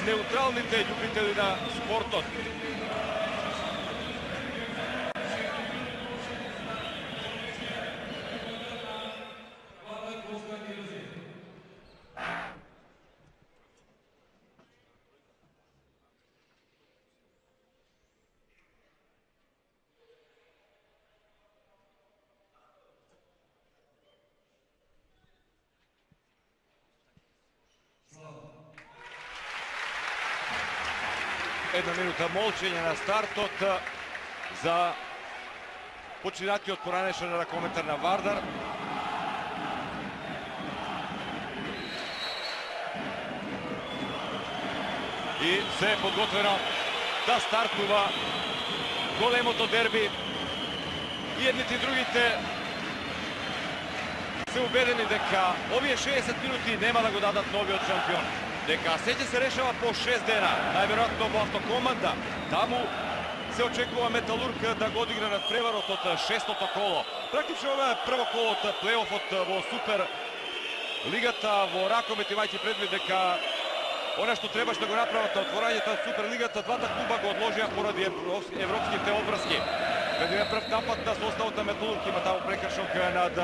неутралните љубители на спортот. Една минута молчење на стартот за починатиот поранешен ракометар на Вардар. И се е подготвено да стартува големото дерби. И едните и другите се убедени дека овие 60 минути нема да го дадат новиот шампион. Дека сеќе се решава по 6 дена, најверојатно во автокоманда. Таму се очекува Металург да го одигра над преварот од 6-тото коло. Практично ова е прво коло од плейофот во Супер Лигата во ракомет, имајќи предвид дека она што требаш да го направат на отворањето на Супер Лигата, двата клуба го одложија поради европските обврски. Предвид прв напад на составот на Металург, има таму прекршок над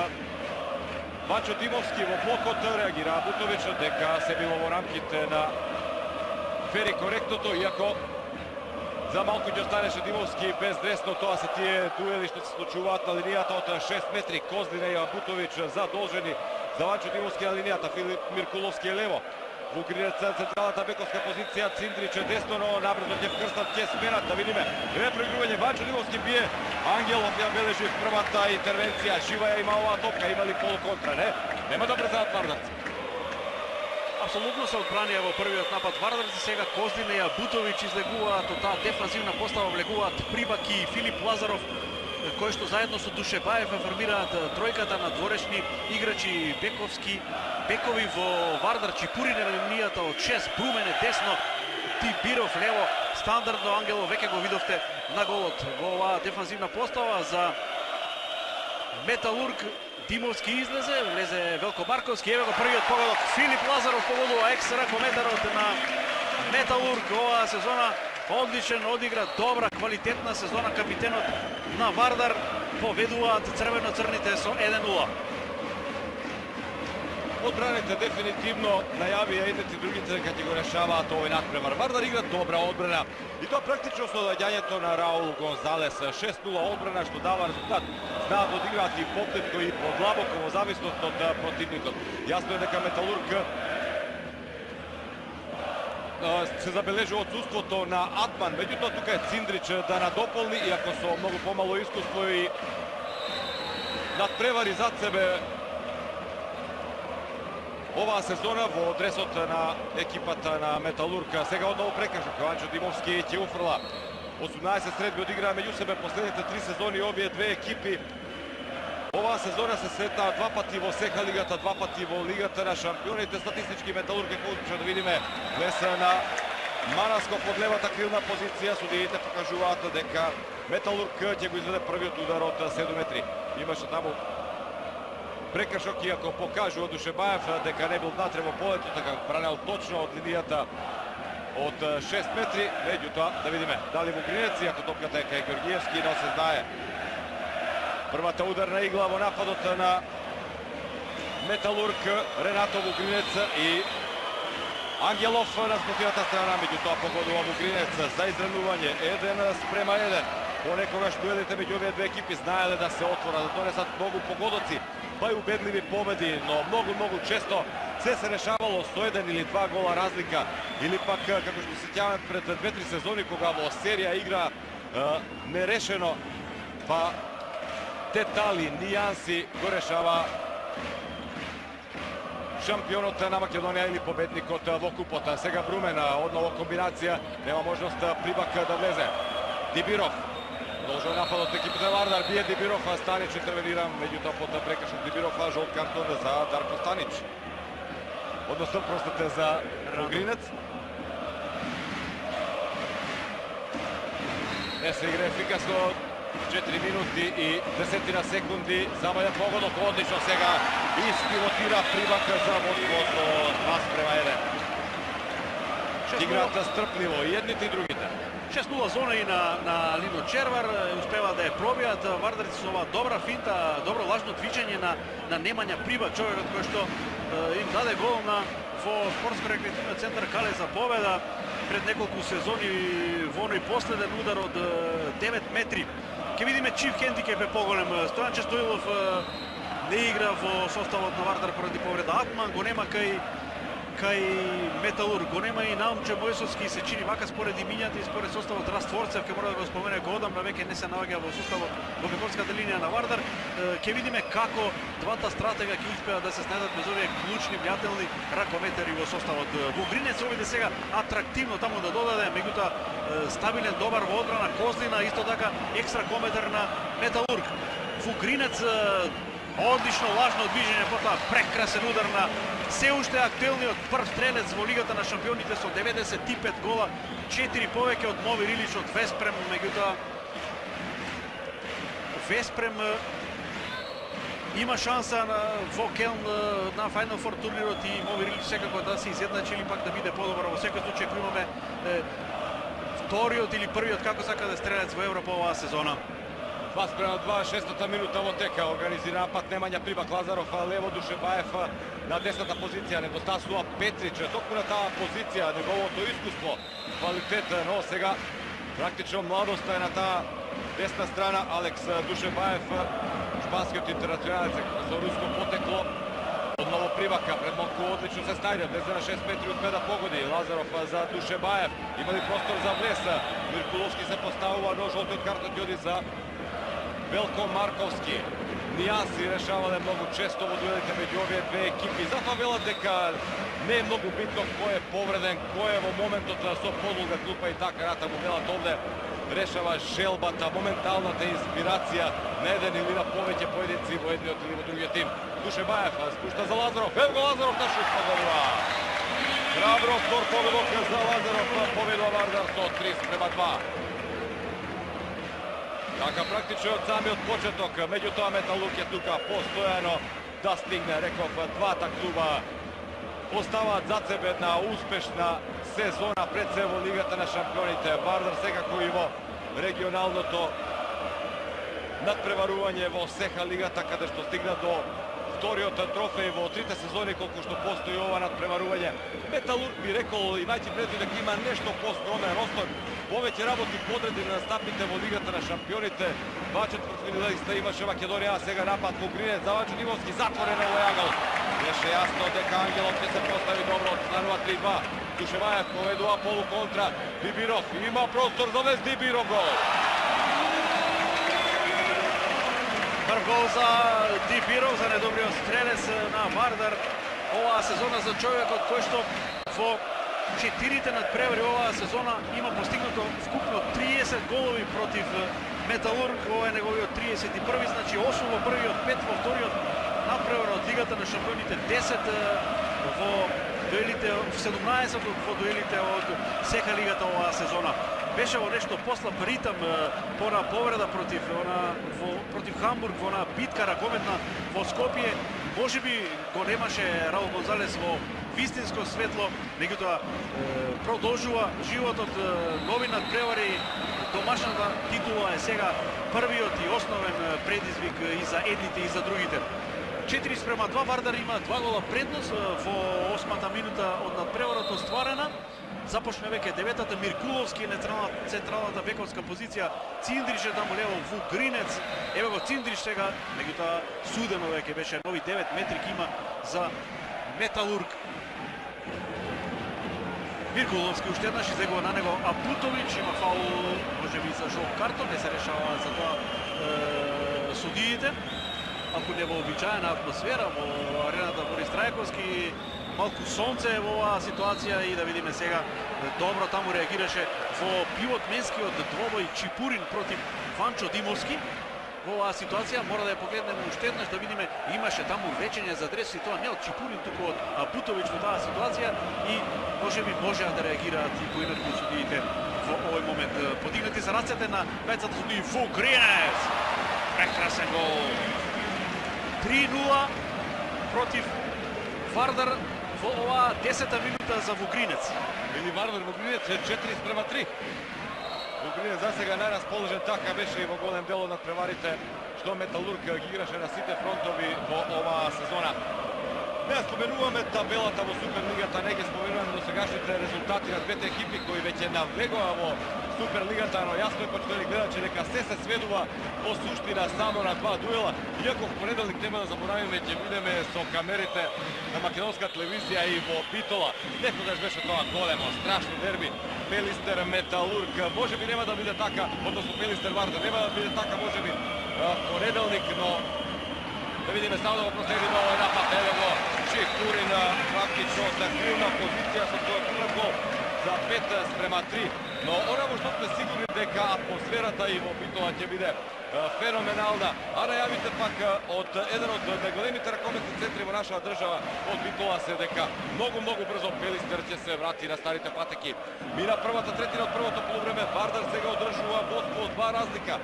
Ванчо Димовски во блокот, реагира Бутович дека се било во рамките на фери коректното, иако за малку ќе останеше Димовски без дресно. Тоа се тие дуели што се случуваат на линијата од 6 метри. Козлина и Бутович задолжени за Ванчо Димовски на линијата. Филип Миркуловски е лево. Во Угринец централната бековска позиција, Циндрич десно, но набрзо ќе вкрстат, ќе сменат, да видиме. Еве проигрување, Ванчо Димовски бие, Ангелов ја бележи првата интервенција, жива ја има оваа топка, има ли полуконтра, не? Нема да брзаат вардарци. Апсолутно се одбранија во првиот напад вардарци, сега Козлина и Бутович излегуваат од таа дефанзивна постава, влегуваат Прибак и Филип Лазаров, кои што заедно со Душебаев формираат тројката на дворешни играчи бекови во Вардар. Чипурин на линијата од 6, Брумене десно, Тибиров лево, стандардно Ангелов, веќе го видовте на голот во оваа дефанзивна постава. За Металург Димовски излезе, влезе Велко Марковски, еве го првиот погодок, Филип Лазаров погодува екс-ракометарот на Металург оваа сезона. Одличен одигра, добра, квалитетна сезона капитенот на Вардар. Победуваат црвено-црните со 1-0. Одбраните дефинитивно најавија едните и другите дека ќе го решаваат овој надпревар. Вардар игра добра одбрана и тоа практично со доаѓањето на Раул Гонзалес. 6-0 одбрана што дава резултат. Знаат да одиграат и поплетко и подлабоко во зависност од противникот. Јасно е дека Металург се забележува отсуството на Атман, меѓутоа тука е Циндрич да надополни, иако со многу помало искуство и надпревари зад себе оваа сезона во дресот на екипата на Металург. Сега одново прекажа, Ванчо Димовски ќе уфрла. 18 средби одиграа меѓу себе последните 3 сезони овие две екипи. Оваа сезона се сретаа два пати во СХ лигата, два пати во Лигата на шампионите. Статистички Металург е успешен, да видиме леса на Манасков од левата крилна позиција. Судиите покажуваат дека Металург ќе го изведе првиот удар од 7 метри. Имаше таму прекршок, иако покажува Душебаев дека не бил натре во полето, така бранел точно од линијата од 6 метри. Меѓутоа, да видиме дали во Угринец, иако топката е кај Георгиевски, но се знае. Првата ударна игла во нападот на Металург, Ренато Вугринец и Ангелов на спротивната страна, меѓутоа погодува Вугринец за изранување 1:1. Понекогаш дуелите меѓу овие две екипи знаеле да се отворат, да донесат многу погодоци, па и убедливи победи, но многу често се решавало со 1 или 2 гола разлика, или пак како што се сеќаваме пред 2-3 сезони кога во серија игра нерешено, па детали, нијанси го решава шампионот на Македонија или победникот во купот. Сега Брумен, одново комбинација, нема можност Прибак да влезе. Дибиров, должен напад од екипата на Вардар, бие Дибиров, Станич интервенира, меѓутоа под прекршок Дибиров, жолт картон за Дарко Станич. Односно, простете за Угринец. Не се игра ефикасно, 4 минути и 10 секунди, замаја погодок, одлично сега испилотира Прибак за водство со 2:1. Играат стрпливо и едните и другите. 6-0 зона и на Лино Червар, успева да ја пробијат. Вардарци со ова добра финта, добро лажно движење на Немања Приба, човекот кој што им даде гол во спортско-рекреативниот центар Кале за победа пред неколку сезони во оној последен удар од 9 метри. Ке видиме чив хендикеп е поголем. Стојанче Стоилов не игра во составот на Вардар поради повреда. Атман го нема кај Металург, го нема и Наумче Мојсовски, се чини вака според имињата и според составот Растворцев, ке мора да го спомене го одамна веќе не се наоѓа во составот во бековската линија на Вардар. Ке видиме како двата стратега ќе успеат да се снајдат без овие клучни влијателни ракометари во составот. Вугринец овде сега атрактивно таму да додаде, меѓутоа стабилен, добар во одбрана Козлина, исто така екстра кометар на Металург. Вугринец одлично лажно движење, потоа прекрасен удар на се уште актуелниот прв стрелец во Лигата на шампионите со 95 гола, 4 повеќе од Мови Рилич од Веспрем, меѓутоа Веспрем има шанса во Келн на Final Four турнирот и Мови Рилич секако да се изедначи или пак да биде подобар. Во секој случај имаме вториот или првиот, како сакате, стрелец во Европа оваа сезона. 2:2, 6-та минута во тека, организира напад Немања Прибак, Лазаров лево, Душебаев на десната позиција, недостасува Петрич, токму на таа позиција, неговото искуство, квалитет, но сега практично младоста е на таа десна страна. Алекс Душебаев, шпанскиот интернационалец со руско потекло, одново Прибака, пред малку одлично се снајде, влезе на 6 метри, успе да погоди. Лазаров за Душебаев, има ли простор за влез, Миркуловски се поставува, но жолтиот картон ќе оди за Велко Марковски. Нијанси решавале многу често во дуелите меѓу овие две екипи. Затоа велат дека не е многу битно кој е повреден, кој е во моментот со подолга клупа и така натаму. Велат овде решава желбата, моменталната инспирација на еден или на повеќе поединци во едниот или во другиот тим. Душебаев спушта за Лазаров. Евго Лазаров на шут погодува. Храбро втор погодок за Лазаров, победува Вардар со 3:2. Така практично од самиот почеток, меѓутоа Металург е тука постојано да стигне, реков, двата клуба оставаат зад себе една успешна сезона пред се во Лигата на шампионите. Вардар секако и во регионалното надпреварување во СЕХА лигата, каде што стигна до вториот трофеј во трите сезони колку што постои ова надпреварување. Металург би рекол, имајќи предвид дека има нешто поскромен ростор, повеќе работи подреди на настапите во Лигата на шампионите. Бачет профилиста имаше Македонија, а сега напад во Гринец, Завачо Димовски затворен во јагол. Беше јасно дека Ангелов ќе се постави добро, станува 3:2. Душеваев поведува полуконтра, Дибиров има простор за влез, Дибиров гол. Прв гол за Дибиров, за недобриот стрелец на Вардар оваа сезона, за човекот кој што во 4 надпревари оваа сезона има постигнато вкупно 30 голови против Металург. Ова е неговиот 31-ви, значи 8 во првиот, 5 во вториот надпревар од Лигата на шампионите, 10 во дуелите, 17 во дуелите од СЕХА лигата оваа сезона. Беше во нешто послаб ритам по на повреда против Хамбург, во на битка ракометна во Скопје. Можеби го немаше Раул Гонзалес во вистинско светло, меѓутоа продолжува животот, нови надпревари. Домашната титула е сега првиот и основен предизвик и за едните и за другите. 4:2 Вардар има 2 гола предност во 8-та минута од надпреварот остварена. Започна веќе 9-та, Миркуловски на централната бековска позиција, Циндрич е таму лево, Вугринец, еве го Циндрич сега, меѓутоа судено веќе беше, нови 9 метри има за Металург. Миркуловски уште еднаш излегува на него Апутович, има фаул, можеби за жолт картон, не се решава за тоа судиите. Ако не вообичаена атмосфера во арената Борис Трајковски, малку сонце во оваа ситуација и да видиме сега добро таму реагираше во пивотменскиот двобој Чипурин против Ванчо Димовски. Во оваа ситуација мора да ја погледнеме уште еднаш, да видиме, имаше таму вречење за адрес и тоа не од Чипурин, туку од Апутович во таа ситуација и можеби можеа да реагираат и поинаку судиите во овој момент. Подигнати за рацете на двајцата судии. Вугринец! Прекрасен гол! 3:0 против Вардар во оваа 10-та минута за Вугринец. Или Вардар Вугринец е 4:3. Вугринец за сега најраположен, така беше и во голем дел од надпреварите што Металург ги играше на сите фронтови во оваа сезона. Не споменуваме табелата во Суперлигата, не ги споменуваме досегашните резултати на двете екипи кои веќе навлегува во Суперлигата, но јасно е почнали гледачи дека се сведува во суштина само на два дуела. Иако в понеделник нема да заборавиме, ќе видиме со камерите на македонска телевизија и во Битола. Некогаш беше тоа големо, страшно дерби. Пелистер Металург, можеби нема да биде така, односно Пелистер Вардар, нема да биде така можеби понеделник, но да видиме само да го проследиме овој напад. Еве го Чипурин практично од кривна позиција со тој прв гол за 5:3. Но онамо што сме сигурни дека атмосферата и во Битола ќе биде феноменална. А најавите пак од еден од најголемите ракометни центри во нашата држава од Битола се дека многу брзо Пелистер ќе се врати на старите патеки. Мина првата третина од првото полувреме, Вардар сега одржува водство од 2 разлика.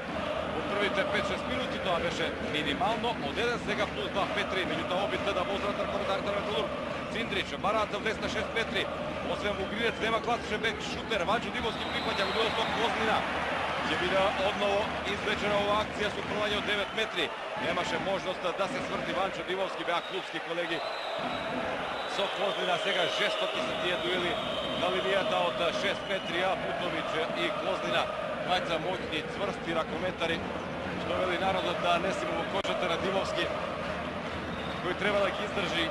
Во првите 5-6 минути тоа беше минимално, од 1 сега плюс 2 Петри, меѓутоа обид да возврат ракометарите на Металург. Циндрич бараат влез на 6 метри. Освен Вугринец нема класичен бек шутер. Ванчо Димовски припаѓа во дуел со Козлина. Ќе биде одново извлечена оваа акција со првање од 9 метри. Немаше можност да се сврти Ванчо Димовски, беа клубски колеги со Козлина. Сега жестоки се тие дуели на линијата од 6 метри, а Бутовиќ и Козлина. Двајца моќни, цврсти ракометари, што вели народот да не си во кожата на Димовски, кој треба да ги издржи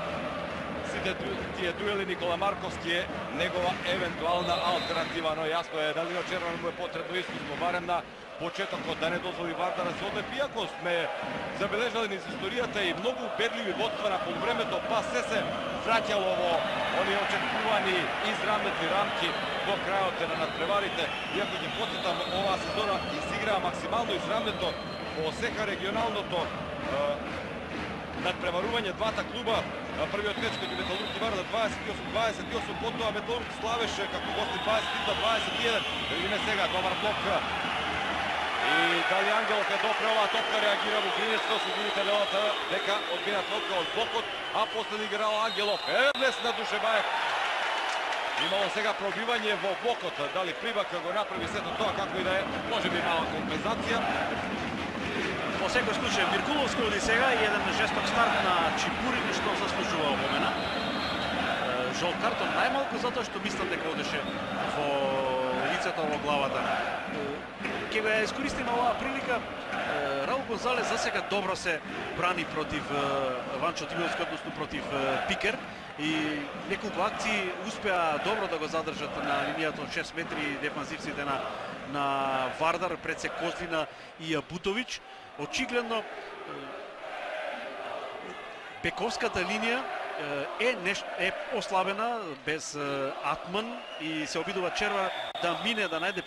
сите тие дуели. Никола Марковски е негова евентуална алтернатива, но јасно е Данило Черван му е потребно искуство, барем на почетокот, да не дозволи Вардар да се одлепи. Иако сме забележали низ историјата и многу убедливи водства на полувремето, па се враќало во оние очекувани израмнети рамки до крајот на надпреварите. Иако ќе потсетам, оваа сезона изиграа максимално израмнето во сека регионалното надпреварување двата клуба. Првиот меч кај Металург и Вардар 28-28, потоа Металург славеше како гости 22-21. Да видиме сега добар блок. И дали Ангелов е допре оваа топка, реагира Вугринец, со судиите велат дека одбина топка од блокот, а после играл Ангелов. Влез на Душебаев. Имало сега пробивање во блокот, дали Прибак го направи сето тоа, како и да е, можеби мала компензација. Во секој случај Миркуловски оди сега и еден жесток старт на Чипурин што заслужува опомена. Жол картон најмалку затоа што мислам дека одеше во лицето во главата. Ќе го искористиме оваа прилика. Раул Гонзалес за сега добро се брани против Ванчо Димовски, односно против Пикер. И неколку акции успеа добро да го задржат на линијата од 6 метри дефанзивците на Вардар, пред се Козлина и Бутовиќ. Очигледно бековската линија е ослабена без Атман и се обидува Черва да мине, да најде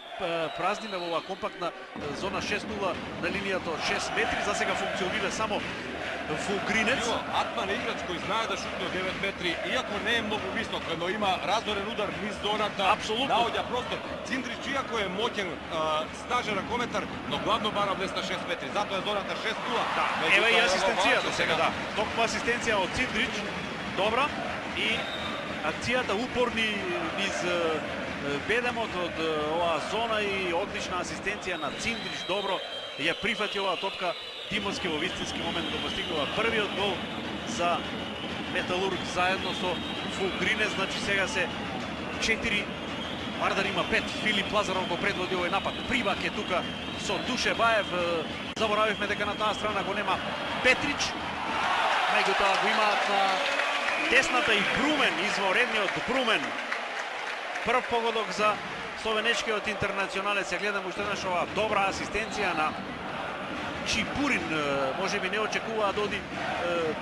празнина во оваа компактна зона 6-0 на линијата од 6 метри. За сега функционира само Вугринец. Атман е играч кој знае да шутне од 9 метри, иако не е многу висок, но има раздорен удар низ зоната. Апсолутно. Наоѓа простор. Циндрич, иако е моќен, снажен ракометар, но главно бара влез на 6 метри. Затоа е зоната 6-0. Да, ева и асистенцијата сега, да. Токму асистенција од Циндрич, добра, и акцијата упорни низ бедемот од оваа зона и одлична асистенција на Циндрич, добро ја прифати оваа топка. Димовски во вистински момент го постигнува првиот гол за Металург заедно со Вугринец. Значи сега се 4, Вардар има 5. Филип Лазаров го предводи овој напад. Прибак е тука со Душебаев. Заборавивме дека на таа страна го нема Петрич. Меѓутоа го имаат на десната и Брумен, изворедниот Брумен. Прв погодок за словенечкиот интернационалец. Се гледам уште еднаш оваа добра асистенција на Чипурин. Можеби не очекуваа да оди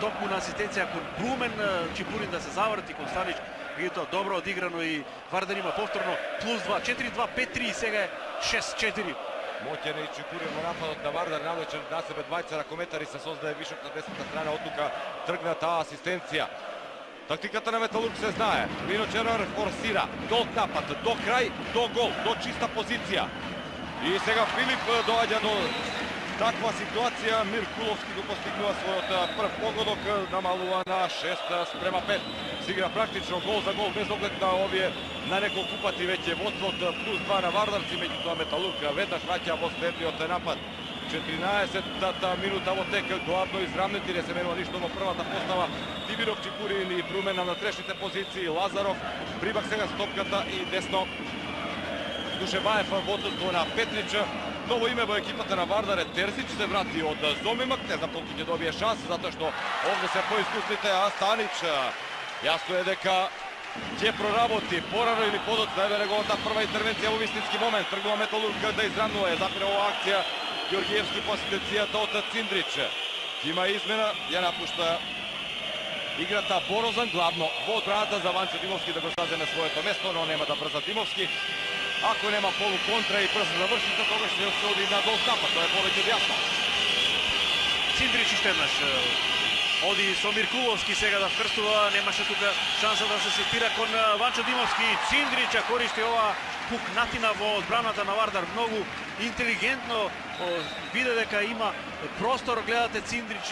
токму на асистенција кон Брумен. Чипурин да се заврти кон Станич. Меѓутоа добро одиграно и Вардар има повторно плюс 2, 4-2, 5-3 и сега е 6-4. Моќен е и Чипурин во нападот на Вардар, навлечен на себе двајца ракометари, се создаде вишок на десната страна, оттука тргна таа асистенција. Тактиката на Металург се знае. Мино Червар форсира до напад, до крај, до гол, до чиста позиција. И сега Филип доаѓа до Takva situacija, Mirkulovski go postignuva svoj prv pogodok, namalува na 6:5. Sigra praktično gol za gol bez ogled na ovje, na nekoliko pati već je vodstvo od +2 na Vardarci, međutim Metalurg vednaš vraća во следниот напад. 14-та минута во тек главно изравнети, не се менува ништо во првата постава. Дибиров, Чипурин и Брумена на трешните позиции, Лазаров, Прибак сега с топката и десно Душебаев во отсутство на Петрич. Ново име во екипата на Вардар е Терзич, се врати од Зомимак, не знам колку ќе добие шанс, затоа што овде се поискусните, а Станич јасно е дека ќе проработи порано или подоцна, еве неговата прва интервенција во вистински момент. Тргнува Металург да изравнува, е запира оваа акција Георгиевски по асистенцијата од Циндрич. Има измена, ја напушта играта Борозан, главно во одбраната за Ванчо Димовски да го заземе своето место, но нема да брза Димовски. Ако нема полуконтра и брза завршица, тогаш ќе се оди на долг напад, тоа е повеќе јасно. Циндрич уште еднаш оди со Миркуловски сега да вкрстува, немаше тука шанса да се сетира кон Ванчо Димовски. Циндрича користи ова пукнатина во одбраната на Вардар, многу интелигентно, виде дека има простор, гледате Циндрич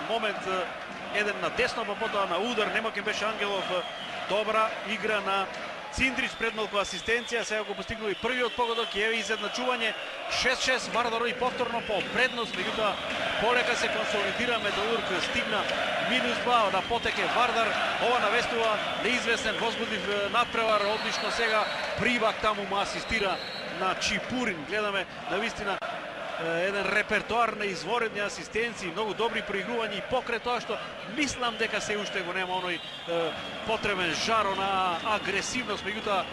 момент еден на десно, па потоа на удар, нема ке беше Ангелов, добра игра на Циндрич, пред малку асистенција, сега го постигнува и првиот погодок и еве изедначување 6-6, Вардар и повторно по предност, меѓутоа полека се консолидира Металург, стигна -2 на потеке Вардар, ова навестува неизвестен возбудлив надпревар, одлично сега Прибак таму му асистира на Чипурин, гледаме навистина еден репертоар на изворедни асистенции, многу добри проигрувања и покрај тоа што мислам дека се уште го нема оној потребен жар, на агресивност, меѓутоа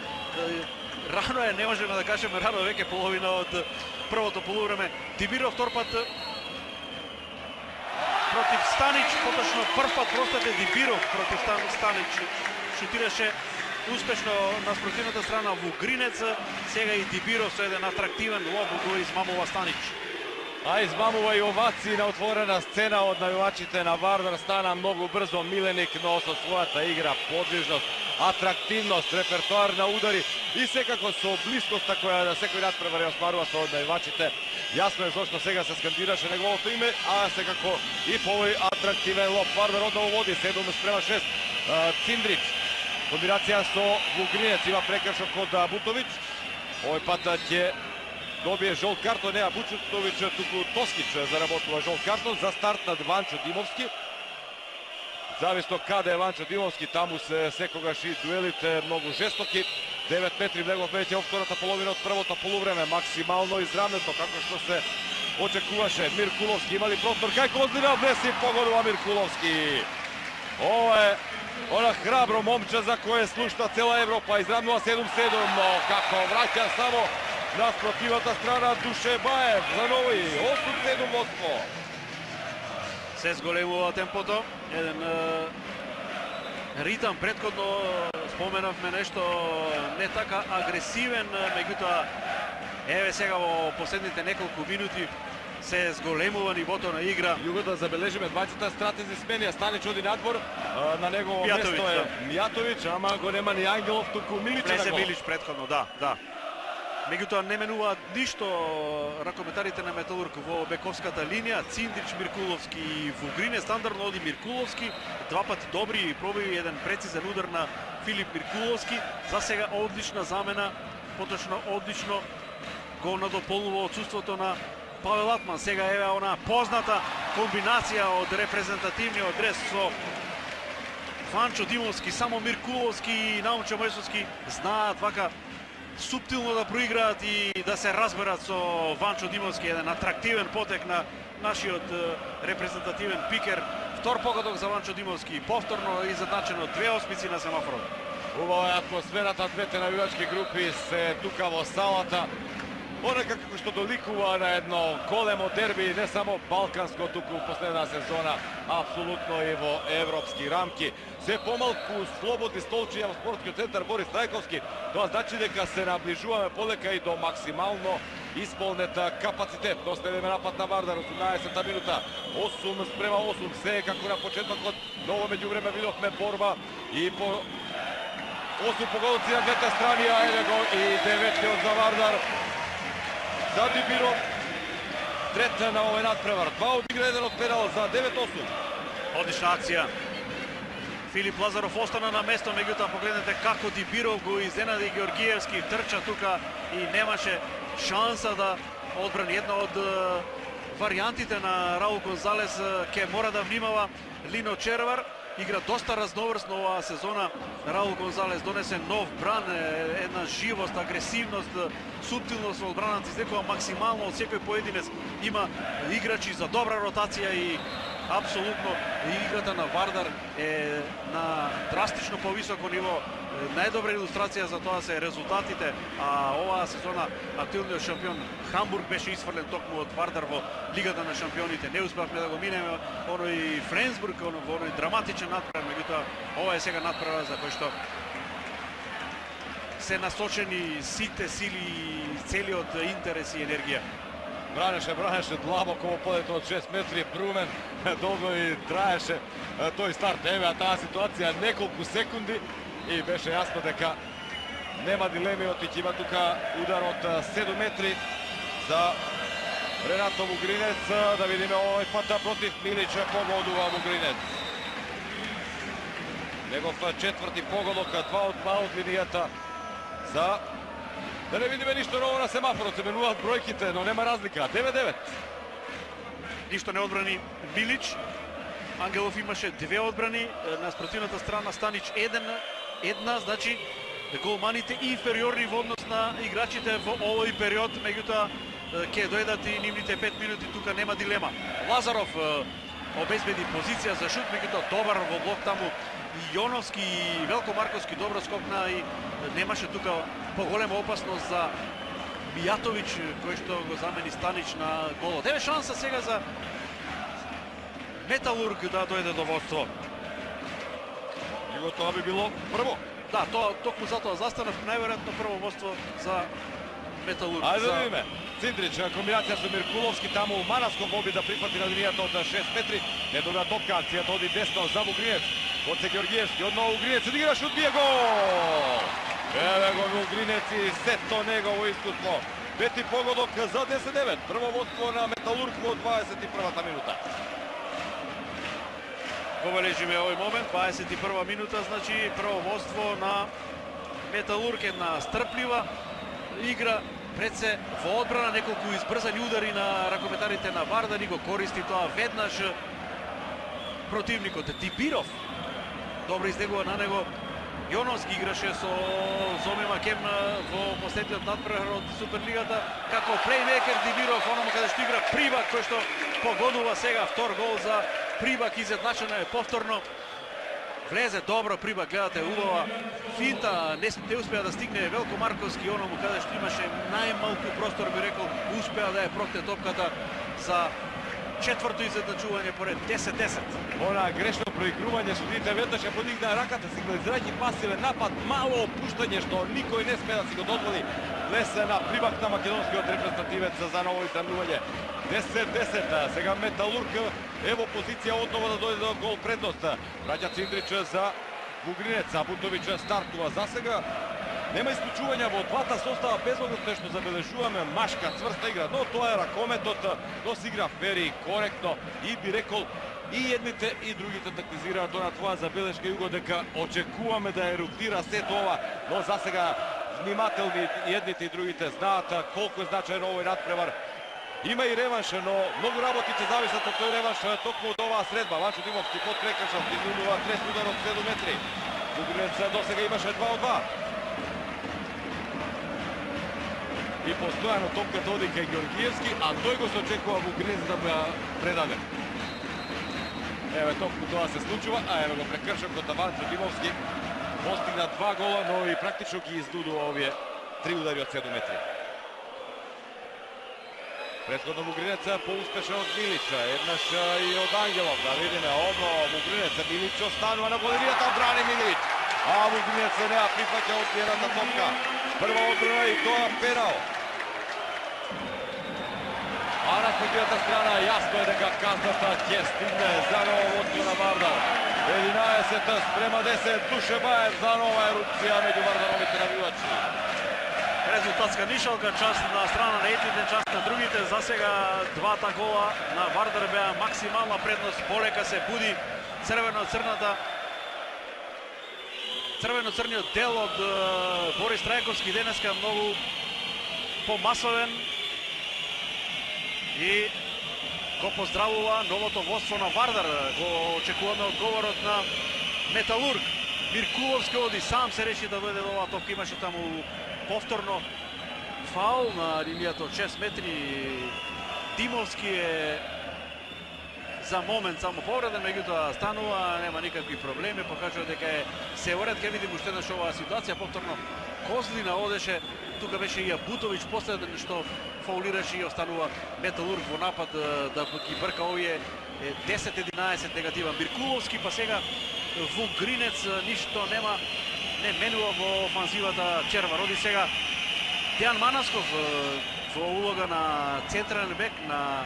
рано е, не можеме да кажеме рано, веќе половина од првото полувреме. Дибиров втор пат против Станич, поточно прв пат простете Дибиров против Станич шутираше успешно на спротивната страна Вугринец, сега и Дибиров со еден атрактивен лоб го измамува Станич. А измамува и овации на отворена сцена од навивачите на Вардар, стана многу брзо Миленик, но со својата игра, подвижност, атрактивност, репертоар на удари и секако со блискоста која на секој надпревар ја остварува со навивачите. Јасно е зошто сега се скандираше неговото име, а секако и по овој атрактивен лоб. Вардар одново води 7:6. Циндрич, комбинација со Вугринец, има прекршок од Бутовиć. Овој пат ќе добие жолт картон, неа Бутовиć, туку Тоскич заработува жолт картон за старт на Ванчо Димовски. Зависно каде е Ванчо Димовски, таму се секогаш и дуелите многу жестоки. 9 метри влегов веќе во втората половина од првото полувреме, максимално изравнето како што се очекуваше. Миркуловски има ли простор, кај Козлина влеси, погодува Миркуловски. Ова е она храбро момче за кое слушна цела Европа, изравнува 7-7, но како враќа само на спротивната страна Душебаев за нови 8-7 водство. Се зголемува темпото, еден ритам, претходно споменавме нешто не така агресивен, меѓутоа еве сега во последните неколку минути се зголемува нивото на игра. Југо да забележиме двајцата стратези смени, Станич оди надвор, на негово место е Мијатовиć, ама го нема ни Ангелов, туку Милич на гол. Милич претходно, да. Меѓутоа не менуваат ништо ракометарите на Металург во бековската линија. Циндрич, Миркуловски и Вугринец, стандардно оди Миркуловски, два пати добри пробиви, еден прецизен удар на Филип Миркуловски. За сега одлична замена, поточно одлично го надополнува отсуството на Павел Атман. Сега еве она позната комбинација од репрезентативниот дрес со Ванчо Димовски, само Миркуловски и Наумчо Мојсовски знаат вака суптилно да проиграат и да се разберат со Ванчо Димовски, еден атрактивен потек на нашиот репрезентативен пикер. Втор погодок за Ванчо Димовски, повторно изедначено 2 осмици на семафорот. Убава е атмосферата, двете навивачки групи се тука во салата. Онека како што доликува на едно големо дерби, не само балканско, туку последна сезона, апсолутно и во европски рамки. Се помалку слободни столчиња во спортскиот центар Борис Трајковски. Тоа значи дека се наближуваме полека и до максимално исполнет капацитет. Доследиме напад на Вардар, 18-та минута, 8-8, се како на почетокот, но во меѓувреме видовме борба и по 8 погодоци на двете страни, а еве го и 9-тиот за Вардар. За Дибиров, трет на овој надпревар. 2 од игра, 1 од пенал за 9-8. Одлична акција. Филип Лазаров остана на место, меѓутоа погледнете како Дибиров го изненади Георгиевски, трча тука и немаше шанса да одбрани. Една од варијантите на Раул Гонзалес ке мора да внимава Лино Червар. Игра доста разноврсно оваа сезона. Раул Гонзалес донесе нов бран, една живост, агресивност, суптилност во одбраната, излекува максимално од секој поединец. Има играчи за добра ротација и апсолутно играта на Вардар е на драстично повисоко ниво. Најдобра илустрација за тоа се резултатите, а оваа сезона актуелниот шампион Хамбург беше исфрлен токму од Вардар во Лигата на шампионите. Не успеавме да го минеме оној Френсбург, во оној драматичен надпревар, меѓутоа ова е сега надпревар за кој што се насочени сите сили, целиот интерес и енергија. Бранеше длабоко во полето од 6 метри, Брумен долго и траеше тој старт. Еве таа ситуација неколку секунди и беше јасно дека нема дилеми, отиќива тука удар од 7 метри за Ренато Вугринец. Да видиме овој пат против Милич погодува Вугринец. Негов четврти погодок, 2 од линијата за да не видиме ништо ново на семафорот, се менуваат бројките, но нема разлика. 9-9. Ништо не одбрани Милич. Ангелов имаше 2 одбрани, на спротивната страна Станич една, значи голманите инфериорни во однос на играчите во овој период, меѓутоа ќе дојдат и нивните 5 минути, тука нема дилема. Лазаров обезбеди позиција за шут, меѓутоа добар во блок таму и Јоновски и Велко Марковски добро скокна и немаше тука поголема опасност за Мијатовиќ, кој што го замени Станич на голот. Еве шанса сега за Металург да дојде до водство. И тоа би било прво. Да, токму затоа застанав, најверојатно прво водство за Металург. Ајде да видиме. Циндрич, комбинација со Миркуловски, таму Манасков оби да прифати на линијата од 6 метри. Не добра топка, акцијата оди десно за Вугринец. Гоце Георгиевски, одново Вугринец, одиграш, одбие гол! Еве го Вугринец и сето негово искуство. Пети погодок за 10-9. Прво водство на Металург во 21-та минута. Го бележиме овој момент, 21 минута, значи прво водство на Металург, една стрплива игра пред се во одбрана, неколку избрзани удари на ракометарите на Вардар и го користи тоа веднаш противникот. Дибиров добро изнегува на него. Јоновски играше со Зоме Макем во последниот надпревар од Суперлигата. Како плеймекер Дибиров, оному каде што игра Прибак, кој што погодува сега втор гол за Прибак, изедначено е повторно. Влезе добро Прибак, гледате убава финта, не успеа да стигне Велко Марковски, оному каде што имаше најмалку простор, би рекол, успеа да ја прокне топката за четврто изедначување поред 10-10. Она грешно проигрување, судите веднаш ја подигна раката, сигнализирајќи пасивен напад, мало опуштање што никој не смее да си го дозволи. Лесе на Прибак на македонскиот репрезентативец за ново издрнување. 10-10, сега Металург е во позиција одново да дојде до гол предност. Враќа Циндрич за Вугринец, а Бутовиќ стартува за сега. Нема исклучувања во двата состава, без оглед што забележуваме машка, цврста игра, но тоа е ракометот, но се игра фери, коректно и би рекол и едните и другите тактизираат на твоја забелешка, Југо, дека очекуваме да еруктира сето ова, но за сега внимателни едните и другите знаат колку е значаен овој надпревар. Има и реванш, но многу работи ќе зависат од тој реванш токму од оваа средба. Ванчо Димовски под прекршен, стигнува трес удар од 7 метри. Вугринец досега имаше 2 од 2. И постојано топката оди кај Георгиевски, а тој го се очекува Вугринец да ја предаде. Еве токму тоа се случува, а еве го прекршен кој Ванчо Димовски. Постигна 2 гола, но и практично ги издудува овие 3 удари од 7 метри. Претходно Вугринец поуспешен од Милича, еднаш и од Ангелов. Да видиме, одново Вугринец, Милич останува на голинијата, брани Милич. А Вугринец не ја прифаќа од едната топка. Прва одбрана и тоа пенал. А на спротивната страна јасно е дека казната ќе стигне за ново водство на Вардар. 11 спрема 10, Душе Баев за нова ерупција меѓу Вардаровите навивачи. резултатска нишалка, част на страна на едните, част на другите. За сега двата гола на Вардар беа максимална предност. Полека се буди црвено-црниот дел од Борис Трајковски, денеска многу помасовен и го поздравува новото водство на Вардар. Го очекуваме одговорот на Металург. Миркуловски оди сам се реши да дојде до оваа топка, имаше таму повторно фаул на линијата од 6 метри. Димовски е за момент само повреден, меѓутоа станува, нема никакви проблеми, покажува дека е се уред. Ке видим уште еднаш оваа ситуација, повторно Козлина одеше, тука беше и Абутовиќ последен што фаулираше и останува Металург во напад да ги брка овие 10-11 негативен. Миркуловски, па сега Вугринец ништо нема, не менува во офанзивата Червар. Оди сега Дејан Манасков во улога на централен бек, на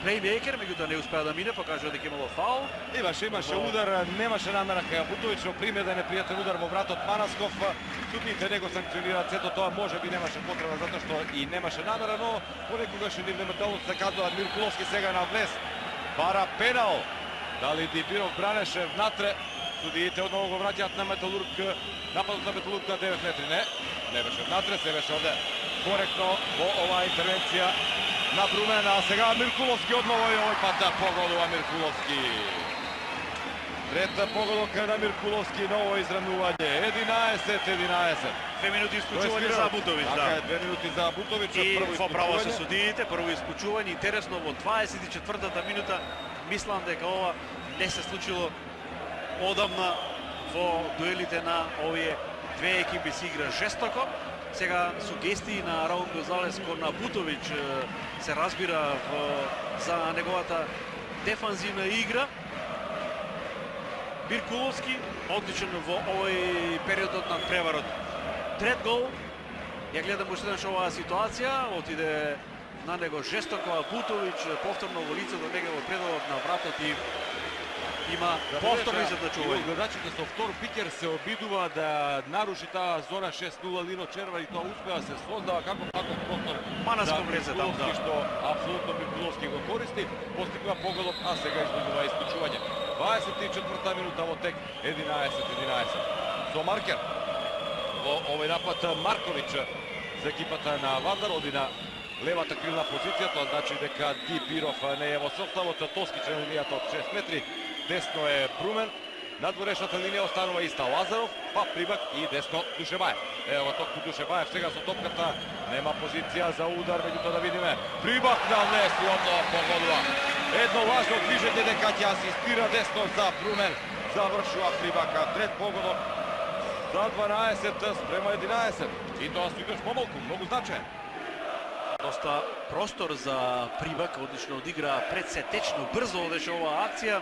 плеймейкер, меѓутоа не успеа да мине, покажува дека имало фаул. Имаше удар, немаше намера кај Абутовиќ, но примеден непријатен удар во вратот Манасков. Судните не го санкционираат сето тоа, може би немаше потреба затоа што и немаше намера, но понекогаш и нементално се казува. Миркуловски сега на влез, бара пенал. Дали Дибиров бранеше внатре, судиите одново го враќаат на Металург, нападот на Металург на 9 метри. Не беше внатре, се беше овде коректно во оваа интервенција на Брумена. А сега Миркуловски одново и овој пат да погодува Миркуловски. Трета погодовка на Миркуловски, ново изравнување. 11-11. 2 минути исклучување за Абутовиќ, да. Така е, 2 минути за Абутовиќ. И во право се судиите, прво исклучување. Интересно, во 24-та минута мислам дека ова не се случило одамна во дуелите на овие две екипи. Се игра жестоко. Сега сугестии на Раул Гонзалес кон Абутовиќ се разбира за неговата дефанзивна игра. Миркуловски одличен во овој периодот на преварот. Трет гол. Ја гледам уште еднаш оваа ситуација, отиде на него жестоко Абутовиќ, повторно во лицето нега во предалот на вратот и има повторно изедначување. Гледачите со втор пикер се обидува да наруши таа зона 6-0 Лино Червар и тоа успеа се создава како простор. Манасков влезе таму, да. Што апсолутно Миркуловски го користи, постигува погодот, а сега изгубува исклучување. 24-та минута во тек, 11-11. Со маркер во овој напад Марковиќ за екипата на Вардар, оди на левата крилна позиција, тоа значи дека Дибиров не е во составот, Тоскич на линијата од 6 метри, десно е Брумен, надворешната линија останува иста Лазаров, па Прибак и десно Душебаев. Ево токму Душебаев сега со топката, нема позиција за удар, меѓутоа да видиме. Прибак на влез и одново погодува. Едно важно движење дека ќе асистира десно за Брумен, завршува Прибака. Трет погодок за 12 спрема 11. И тоа свидоч помалку, многу значаен. Доста простор за Прибак, одлично одигра предсетечно, брзо одеше оваа акција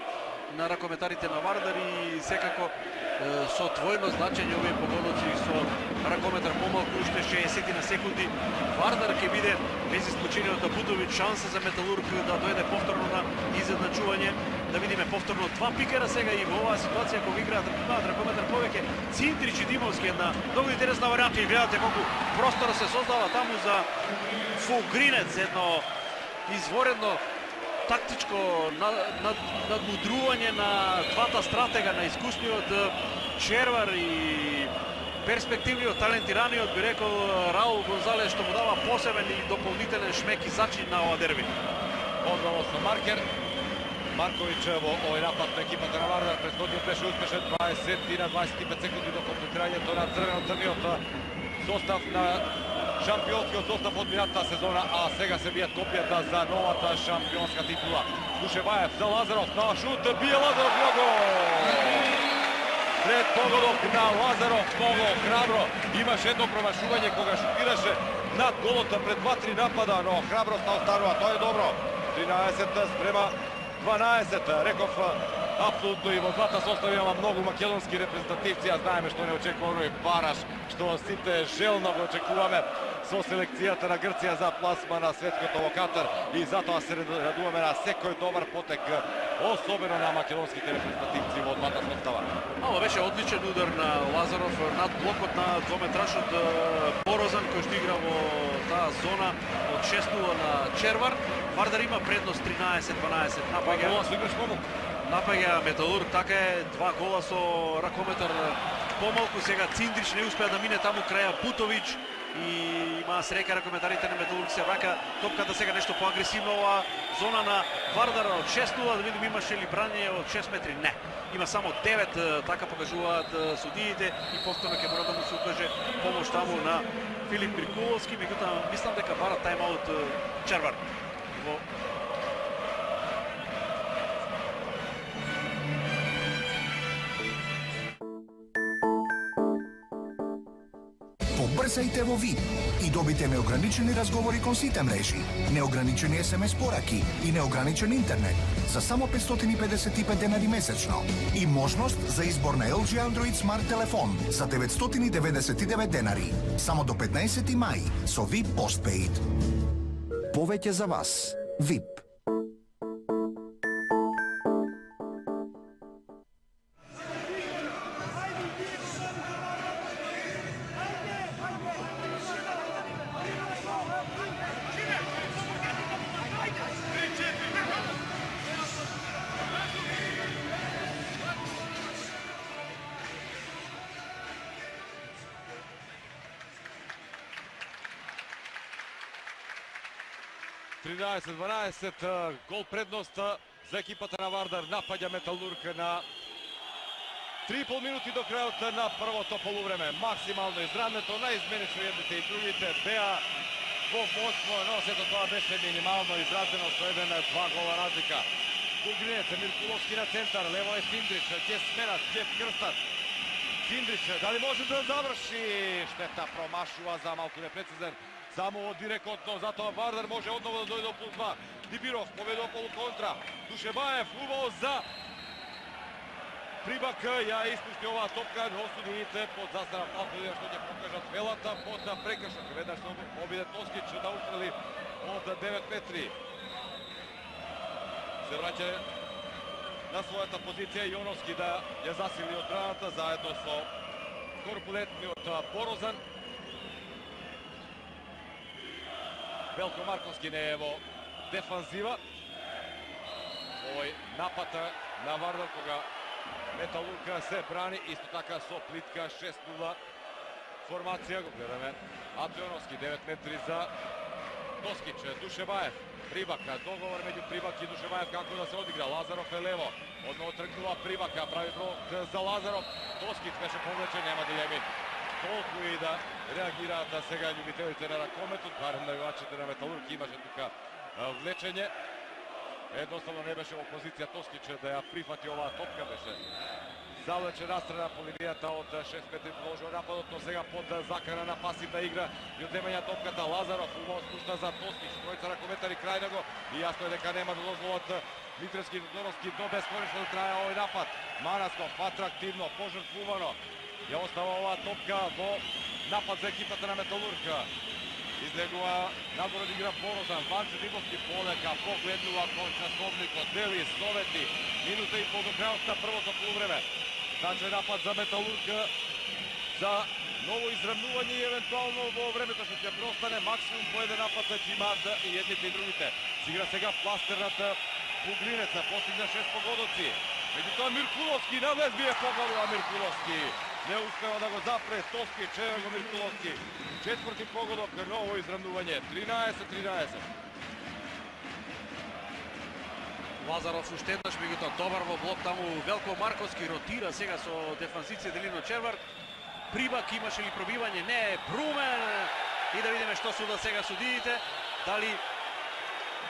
на ракометарите на Вардар и секако со двојно значење овие погодоци со ракометар помалку, уште 60 на секунди. Вардар ќе биде без исклучение од Абутовиќ, шанса за Металург да дојде повторно на изедначување. Да видиме повторно два пикера сега и во оваа ситуација кога играат ракометар повеќе. Цинтрич и Димовски, една многу интересна варијанта и гледате колку простор се создава таму за Вугринец, едно изворено тактичко надмудрување на двата стратега, на искусниот Червар и перспективниот, талентираниот, би рекол, Раул Гонзалес, што му дава посебен и дополнителен шмек и зачин на ова дерби. Одново со маркер. Марковиќ во овој напад на екипата на Вардар, предходниот беше успешен 20 на 25 секунди до комплетирањето на црвено-црниот состав на шампионскиот состав од минатата сезона, а сега се бијат копијата за новата шампионска титула. Душебаев за Лазаров, на шут, бие Лазаров, много! Пред погодок на Лазаров, много храбро. Имаше едно промашување кога шутираше над голот пред 2-3 напада, но храброст останува, тоа е добро. 13 спрема 12, реков, апсолутно и во двата состави има многу македонски репрезентативци, а знаеме што не очекува оној бараш, што сите желно го очекуваме со селекцијата на Грција за пласма на светското во Катар и затоа се радуваме на секој добар потек, особено на македонските репрезентативци во двата состава. Ова беше одличен удар на Лазаров над блокот на двометрашот Борозан, кој што игра во зона од 6-0 на Червар. Вардар има предност 13-12. Гола со играш помалку. Напаѓа Металург, така е, 2 гола со ракометар помалку. Сега Циндрич не успеа да мине таму краја Бутович и има среќа ракометарите на Металург се враќа топката сега нешто поагресивно ова зона на Вардар од 6-0, да видим имаше ли брање од 6 метри. Не. Има само 9, така покажуваат судиите и повторно ќе мора да му се укаже помош таму на Филип Миркуловски, меѓутоа мислам дека бара тајмаут Червар. Побрзајте во VIP и добите неограничени разговори кон сите мрежи, неограничени SMS пораки и неограничен интернет за само 555 денари месечно и можност за избор на LG Android Smart телефон за 999 денари само до 15 мај со VIP Postpaid. Повеќе за вас. VIP. Гол предност за екипата на Вардар. Напаѓа Металург на 3,5 минути до крајот на првото полувреме. Максимално изравнето, наизменично едните и другите беа во моќно, но сето тоа беше минимално изразено со 1-2 гола разлика. Бугринец, Миркуловски на центар, лево е Циндрич, ќе сменат, ќе крстат. Циндрич, дали може да заврши? Штета, промашува за малку непрецизен. Само директно, затоа Вардар може одново да дојде до плюс 2. Дибиров победува полуконтра. Душебаев увал за Прибак, ја испушти оваа топка, но судиите под застана малку што ќе покажат велата под прекршок. Веднаш обиде Тоскич да устрели од 9 метри. Се враќа на својата позиција Јоновски да ја засили одбраната заедно со корпулентниот Борозан. Велко Марковски не е во дефанзива. Овој напад на Вардар кога Металург се брани, исто така со плитка 6-0 формација. Го гледаме Атојоновски, 9 метри за Тоскич, Душебаев, Прибак, договор меѓу Прибак и Душебаев како да се одигра. Лазаров е лево, одново тргнува Прибака, прави брок за Лазаров. Тоскич беше повлечен, нема дилеми. Толку и да реагираат сега љубителите на ракометот, барем навивачите на Металург имаше тука влечење. Едноставно не беше во позиција Тоскич да ја прифати оваа топка, беше завлечен настрана по линијата од 6 метри, продолжува нападот, но сега под закана на пасивна игра и одземање топката. Лазаров убаво спушта за Тоскич, тројца ракометари крај него и јасно е дека нема да дозволат Митревски и Додоровски до бесконечно да трае овој напад. Манасков атрактивно, пожртвувано ја остава оваа топка во напад за екипата на Металург. Излегува надвор од игра Борозан, Ванчо Димовски полека, погледнува кон часовникот, дели совети, минута и пол до крајот на првото полувреме. Значи напад за Металург за ново изравнување и евентуално во времето што ќе преостане максимум по еден напад ќе имаат и едните и другите. Игра сега пластернат Бугринеца, постигна 6 погодоци. Меѓутоа Миркуловски навлез бие поголува Миркуловски. Не успева да го запре Тоски, чева го Миркуловски. Четврти погодок, ново изравнување, 13-13. Лазаров уште еднаш, меѓутоа добар во блок таму. Велко Марковски ротира сега со дефанзиција Делино Червар. Прибак имаше ли пробивање? Не, Брумен. И да видиме што суда сега судиите. Дали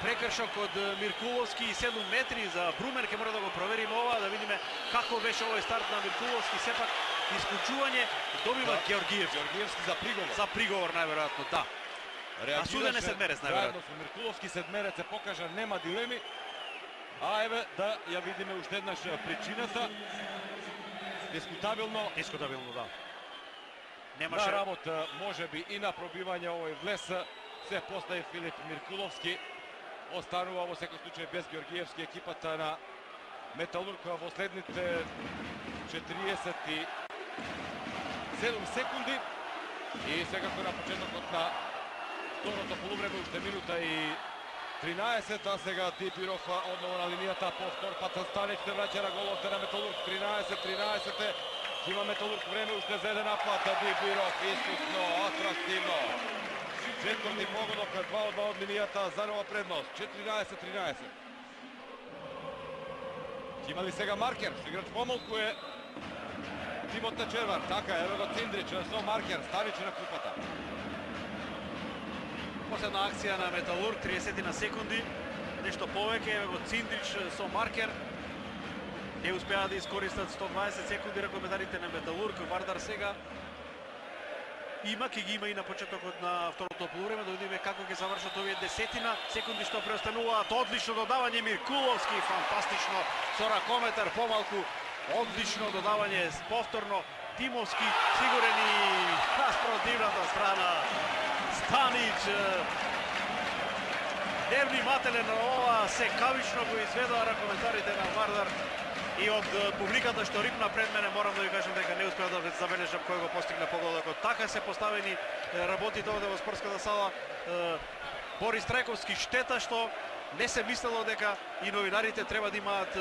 прекршок од Миркуловски и 7 метри за Брумен, ќе мора да го провериме ова, да видиме како беше овој старт на Миркуловски. Сепак исклучување добива Георгиевски. Георгиевски за приговор. За приговор најверојатно, да. А суден е седмерец најверојатно. Заедно со Миркуловски седмерец се покажа, нема дилеми. А еве да ја видиме уште еднаш причината. Дискутабилно. Дискутабилно, да. Немаше работа, можеби и на пробивање овој влез се постави Филип Миркуловски. Останува во секој случај без Георгиевски екипата на Металург во следните 47 секунди. И секако на почетокот на второто полувреме, уште минута и 13, а сега Дибиров одново на линијата, повтор пат Станич се враќа на голот на Металург, 13-13. Има Металург време уште за еден напад, Дибиров искусно, атрактивно. Четврти погодок, 2 од линијата за нова предност, 14-13. Има ли сега маркер? Играч помалку е Тимота Червар, така, ево го Циндрич со маркер, Станич на клупата. Последна акција на Металург, 30 на секунди, нешто повеќе, ево го Циндрич со маркер. Не успеа да искористат 120 секунди ракометарите на Металург. Вардар сега ќе ги има и на почетокот на второто полувреме, да видиме како ќе завршат овие десетина секунди што преостануваат. Одлично додавање Миркуловски, фантастично со ракометар помалку. Одлично додавање повторно Тимовски, сигурен и спротивната страна. Станич невнимателен на ова, секавично го изведоа ракометарите на Вардар. И од публиката што рипна пред мене, морам да ви кажам дека не успеа да забележам кој го постигна погодокот. Така се поставени работите овде во спортската сала. Борис Трајковски, штета што не се мислело дека и новинарите треба да имаат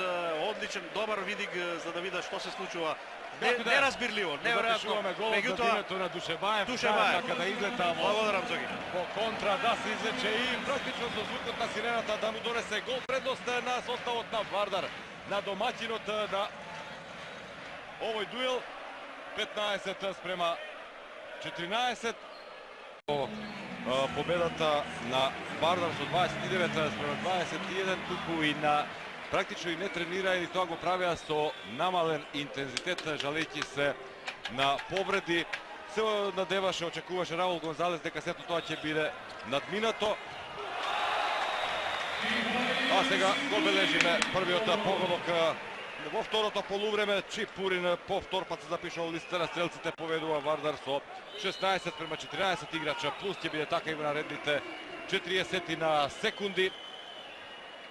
одличен, добар видик за да видат што се случува. Неразбирливо, неверојатно. Меѓутоа, името на Душебаев, така да излета благодарам Зоги. Во контра да се излече и практично со звукот на сирената да му донесе гол предност на составот на Вардар. На домаќинот на овој дуел 15 спрема 14. Победата на Вардар со 29 спрема 21, туку и на практично и не тренира, и тоа го правеа со намален интензитет, жалејќи се на повреди. Се надеваше, очекуваше Раул Гонзалес дека сето тоа ќе биде надминато. А сега го бележиме првиот погодок во второто полувреме. Чипурин повтор пат се запишал листа на стрелците, поведува Вардар со 16 према 14 играча, плюс ќе биде така и во наредните 40 на секунди.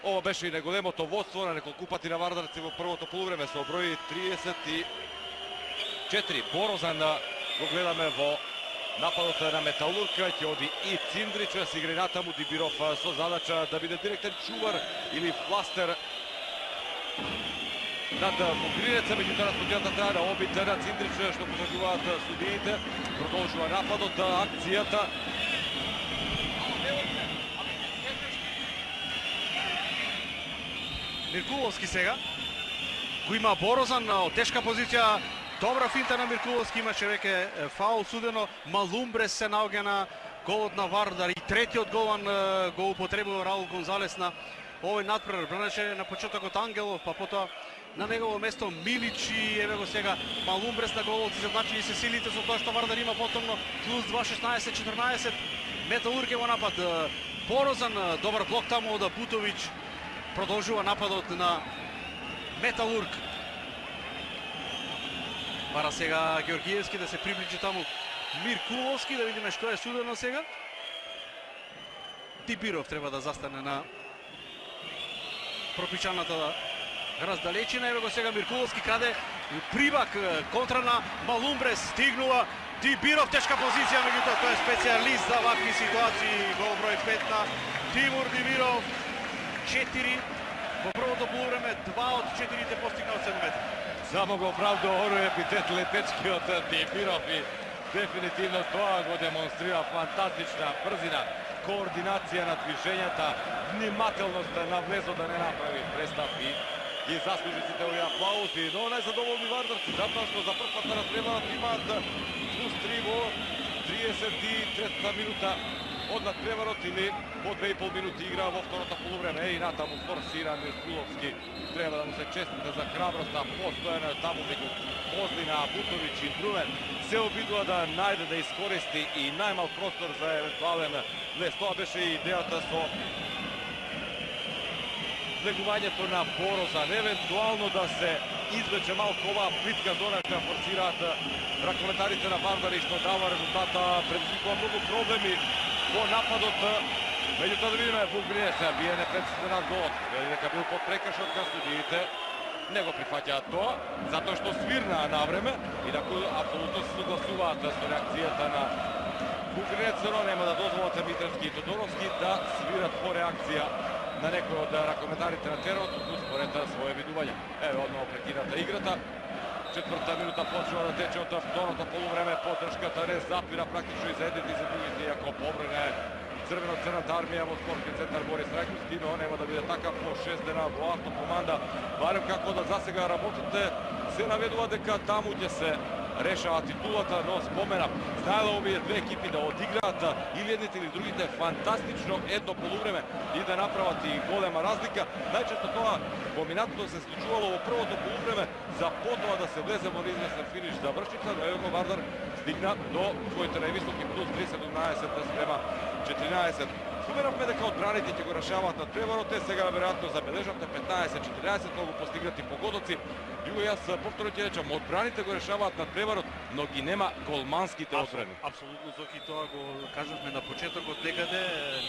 Ова беше и неголемото водство на неколку пати на Вардарци во првото полувреме со број 34. Борозан го гледаме во нападот на Металург, ќе оди и Циндрич, с игрината му Дибиров со задача да биде директен чувар или фластер над покринеца, меѓутоа на судијата трае на обид на Циндрич, што покажуваат судиите. Продолжува нападот, акцијата. Миркуловски сега го има Борозан од тешка позиција. Добра финта на Миркуловски, имаше веќе фаул судено. Малумбрес се наоѓа на голот на Вардар и третиот голан го употребува Раул Гонзалес на овој надпревар. Бранеше на почетокот Ангелов, па потоа на негово место Милич и еве го сега Малумбрес на голот. Изедначени се силите со тоа што Вардар има повторно плюс 2, 16-14. Металург е во напад. Борозан, добар блок таму од Бутовиќ. Продолжува нападот на Металург. Бара сега Георгиевски да се приближи таму Миркуловски, да видиме што е судено сега. Дибиров треба да застане на пропичаната раздалечина. Еве го сега Миркуловски краде прибак, контра на Малумбрес, стигнува Дибиров, тешка позиција, меѓутоа тој е специјалист за вакви ситуации. Гол број 5 на Тимур Дибиров. 4 во првото полувреме, 2 од 4 постигна од 7 метра. Само го оправдува оној епитет летечкиот Дибиров и дефинитивно тоа го демонстрира. Фантастична брзина, координација на движењата, внимателност на влезот да не направи престап и ги заслужи сите овие аплаузи. Но најзадоволни вардарци, затоа што за прв пат на надпреварот имаат плюс 3 во 33-та минута од надпреварот, или по 2,5 минути игра во второто полувреме. И натаму форсира Миркуловски. Треба да му се честите за храброста, постојана таму меѓу Козлина, Бутовиќ и Друмен. Се обидува да најде, да искористи и најмал простор за евентуален лес. Тоа беше и идејата со влегувањето на Борозан. Евентуално да се извлече малку оваа плитка зона која форсираат ракометарите на Вардар и што дава резултата, предизвикува многу проблеми во нападот. Меѓутоа да видиме Вугринец бие непредставен голот. Вели дека бил под прекршок на судиите. Не го прифаќаат тоа, затоа што свирнаа на време и дека апсолутно се согласуваат со реакцијата на Вугринец, но нема да дозволат Екипата Митревски и Тодоровски да свират по реакција на некој од ракометарите на теренот според свое видување. Еве одново прекината играта. Четврта минута почнува да тече од второто полувреме, поддршката не запира практично и за едните и за другите, иако побрга е црвено-црната армија во спортски центар Борис Рајковски, но нема да биде така по 6 дена во автокоманда. Барем како да засега работите, се наведува дека таму ќе се решава титулата, но споменам, знаело овие две екипи да одиграат или едните или другите фантастично едно полувреме и да направат и голема разлика. Најчесто тоа комбинатно се случувало во првото полувреме за потоа да се влезе во известен финиш завршница, но Ево Вардар стигна до своите највисоки плюс 3-17 спрема 14. Споменавме дека одбраните ќе го решаваат на преварот, те сега веројатно забележавте 15-14 многу постигнати погодоци. Југо јас повторно ќе речам, одбраните го решаваат на преварот, но ги нема голманските одбрани. Апсолутно, Зоки, тоа го кажавме на почетокот некаде,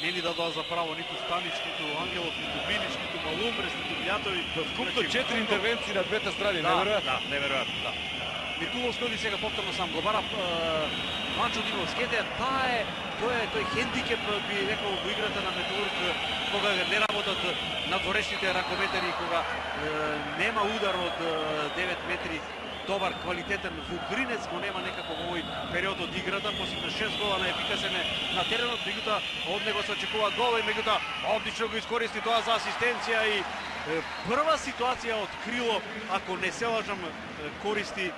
не ни дадоа за право ниту Станич, ниту Ангелов, ниту Билич, ниту Малумбрес, ниту Мијатовиќ. Вкупно 4 интервенции на двете страни, неверојатно. Да, неверојатно, да. Микуловски оди сега повторно сам го бара Манчо Димовски. Тој хендикеп би рекол во играта на Металург кога не работат надворешните ракометари, кога нема удар од 9 метри, добар, квалитетен вугринец го нема некако во овој период од играта, после 6 гола на ефикасен на теренот, меѓутоа од него се очекува гол и меѓутоа одлично го искористи тоа за асистенција и прва ситуација од крило, ако не се лажам, користи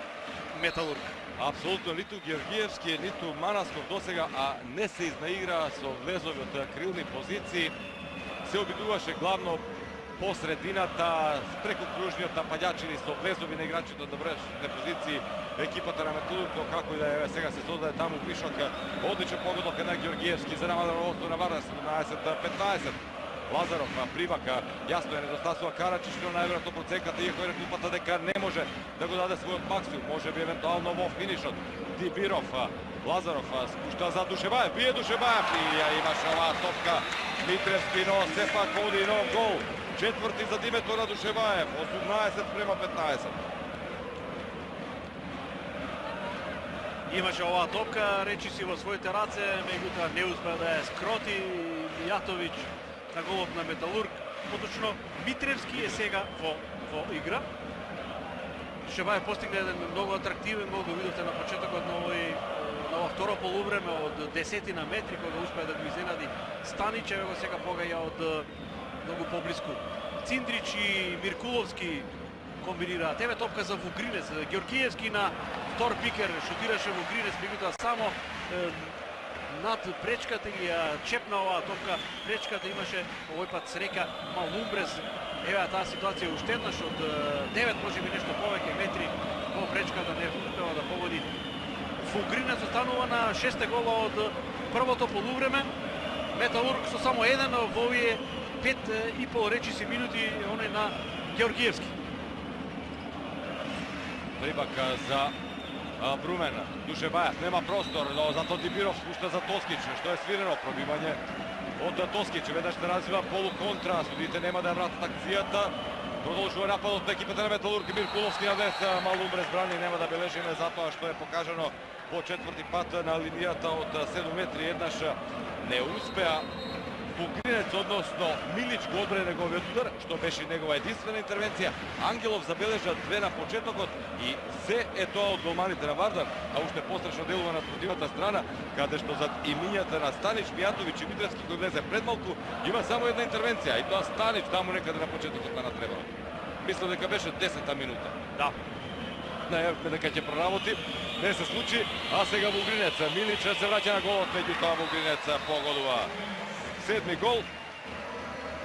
Металург. Апсолутно, ниту Георгиевски, ниту Манасков досега, а не се изнаигра со влезови од крилни позиции. Се обидуваше главно по средината, преку кружниот нападјачи со влезови на играчите од добрешните позиции екипата на Металург, но како и да е, сега се создаде таму Пишок. Одличен погодок на Георгиевски за намалено на Вардар 17-15. Лазаров, Прибака, јасно е недостасува Карачиш, но најверојатно проценката иако е рекупата дека не може да го даде својот максимум, може би евентуално во финишот. Дибиров, Лазаров спушта за Душебаев, бие Душебаев и ја имаше оваа топка Митревски, но сепак оди нов гол. Четврти за димето на Душебаев, 18-15. Имаше оваа топка, речи си во своите раце, меѓутоа не успеа да ја скроти Мијатовиќ на голот на Металург. Поточно Митревски е сега во игра. Душебаев постигна еден многу атрактивен гол, го видовте на почетокот на ова второ полувреме од десетина метри, кога успеа да го изненади Станич, еве го сега погаја од многу поблиску. Циндрич и Миркуловски комбинираат. Еве топка за Вугринец. Георгиевски на втор пикер шутираше Вугринец, меѓутоа само над пречката или ја чепна оваа топка. Пречката имаше овој пат срека Малумбрес. Еве таа ситуација уште еднаш од 9, може би нешто повеќе метри во пречката, не успева да погоди. Вугринец останува на 6 гола од првото полувреме. Металург со само еден во овие 5,5 речиси минути, оној на Георгиевски. Прибака за Брумен. Душебаев нема простор, но зато Дибиров спушта за Тоскич, што е свирено пробивање од Тоскич. Веднаш се развива полуконтра, судите нема да ја вратат акцијата. Продолжува нападот на екипата на Металург. Миркуловски на дес, Малумбрес брани, нема да бележиме затоа што е покажано по четврти пат на линијата од 7 метри. Еднаш не успеа Вугринец, односно Милич го одбране неговиот удар, што беше негова единствена интервенција. Ангелов забележа 2 на почетокот и се е тоа од голманите на Вардар, а уште пострашно делува на противната страна, каде што зад имињата на Станич, Мијатовиќ и Митревски кој влезе пред малку, има само една интервенција, и тоа Станич таму некаде на почетокот на натребано. Мислам дека беше 10-та минута. Да. Најавме дека ќе проработи, не се случи, а сега Вугринец. Милич се враќа на голот, меѓутоа Вугринец погодува. 7 гол,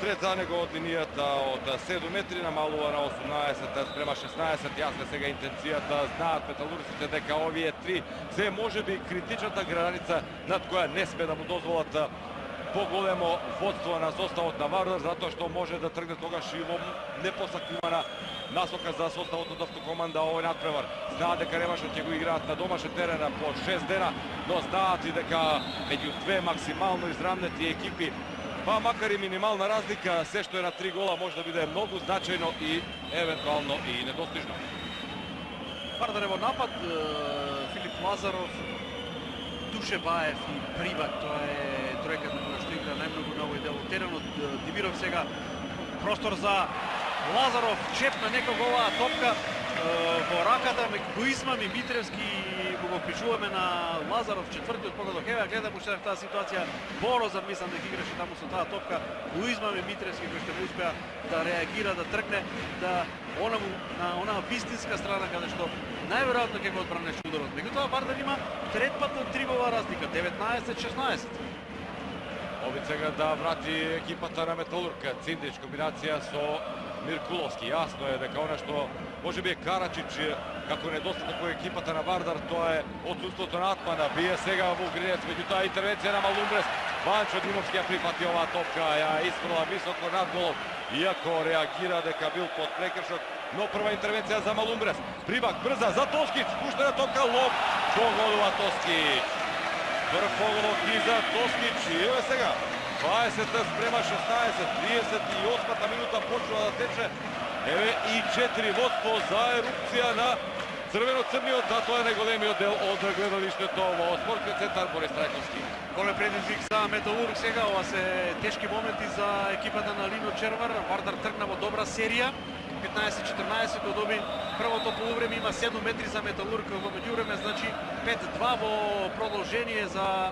трет за него од линијата од 7 метри, намалува на 18 спрема 16. Јасна сега интенцијата, знаат металургците дека овие 3 се можеби критичната граница над која не сме да му дозволат поголемо водство на составот на Вардар, затоа што може да тргне тогаш и во непосакувана насока за составот од автокоманда овој надпревар. Знаат дека ремашот ќе го играат на домашен терен по 6 дена, но знаат и дека меѓу две максимално израмнети екипи, па макар и минимална разлика, се што е на 3 гола може да биде многу значајно и евентуално и недостижно. Вардар е во напад, Филип Лазаров, Душебаев и Прибак, тоа е Дибиров сега. Простор за Лазаров, чепна некога оваа топка во раката, го измами Митревски и го причуваме на Лазаров, четвртиот погодок. Еве, гледам уште таа ситуација, Борозан мислам дека играше таму со таа топка, го измами Митревски кој што не успеа да реагира, да тргне, да на онаа вистинска страна каде што најверојатно ќе го одбранеше ударот. Меѓутоа Вардар има трет пат на 3 гола разлика, 19-16. Обид сега да врати екипата на Металург. Циндич комбинација со Миркуловски. Јасно е дека она што може би е Карачич како недостаток во екипата на Вардар, тоа е отсутството на Атмана. Бие сега во Угринец, меѓутоа интервенција на Малумбрес. Ванчо Димовски ја прифати оваа топка, ја исфрла високо над голов, иако реагира дека бил под прекршок. Но прва интервенција за Малумбрес. Прибак брза за Тоскич, пуштена топка, лоб, поголува Тоскич. Прв поголов и за Тоскич. И еве сега 20 спрема 16, 38-та минута почнува да тече. Еве и 4 водство за ерупција на црвено-црниот, а тоа е најголемиот дел од гледалиштето во спортниот центар Борис Трајковски. Голем предизвик за Металург сега, ова се тешки моменти за екипата на Лино Червар. Вардар тргна во добра серија. 15-14 го доби првото полувреме, има 7 метри за Металург во меѓувреме, значи 5-2 во продолжение за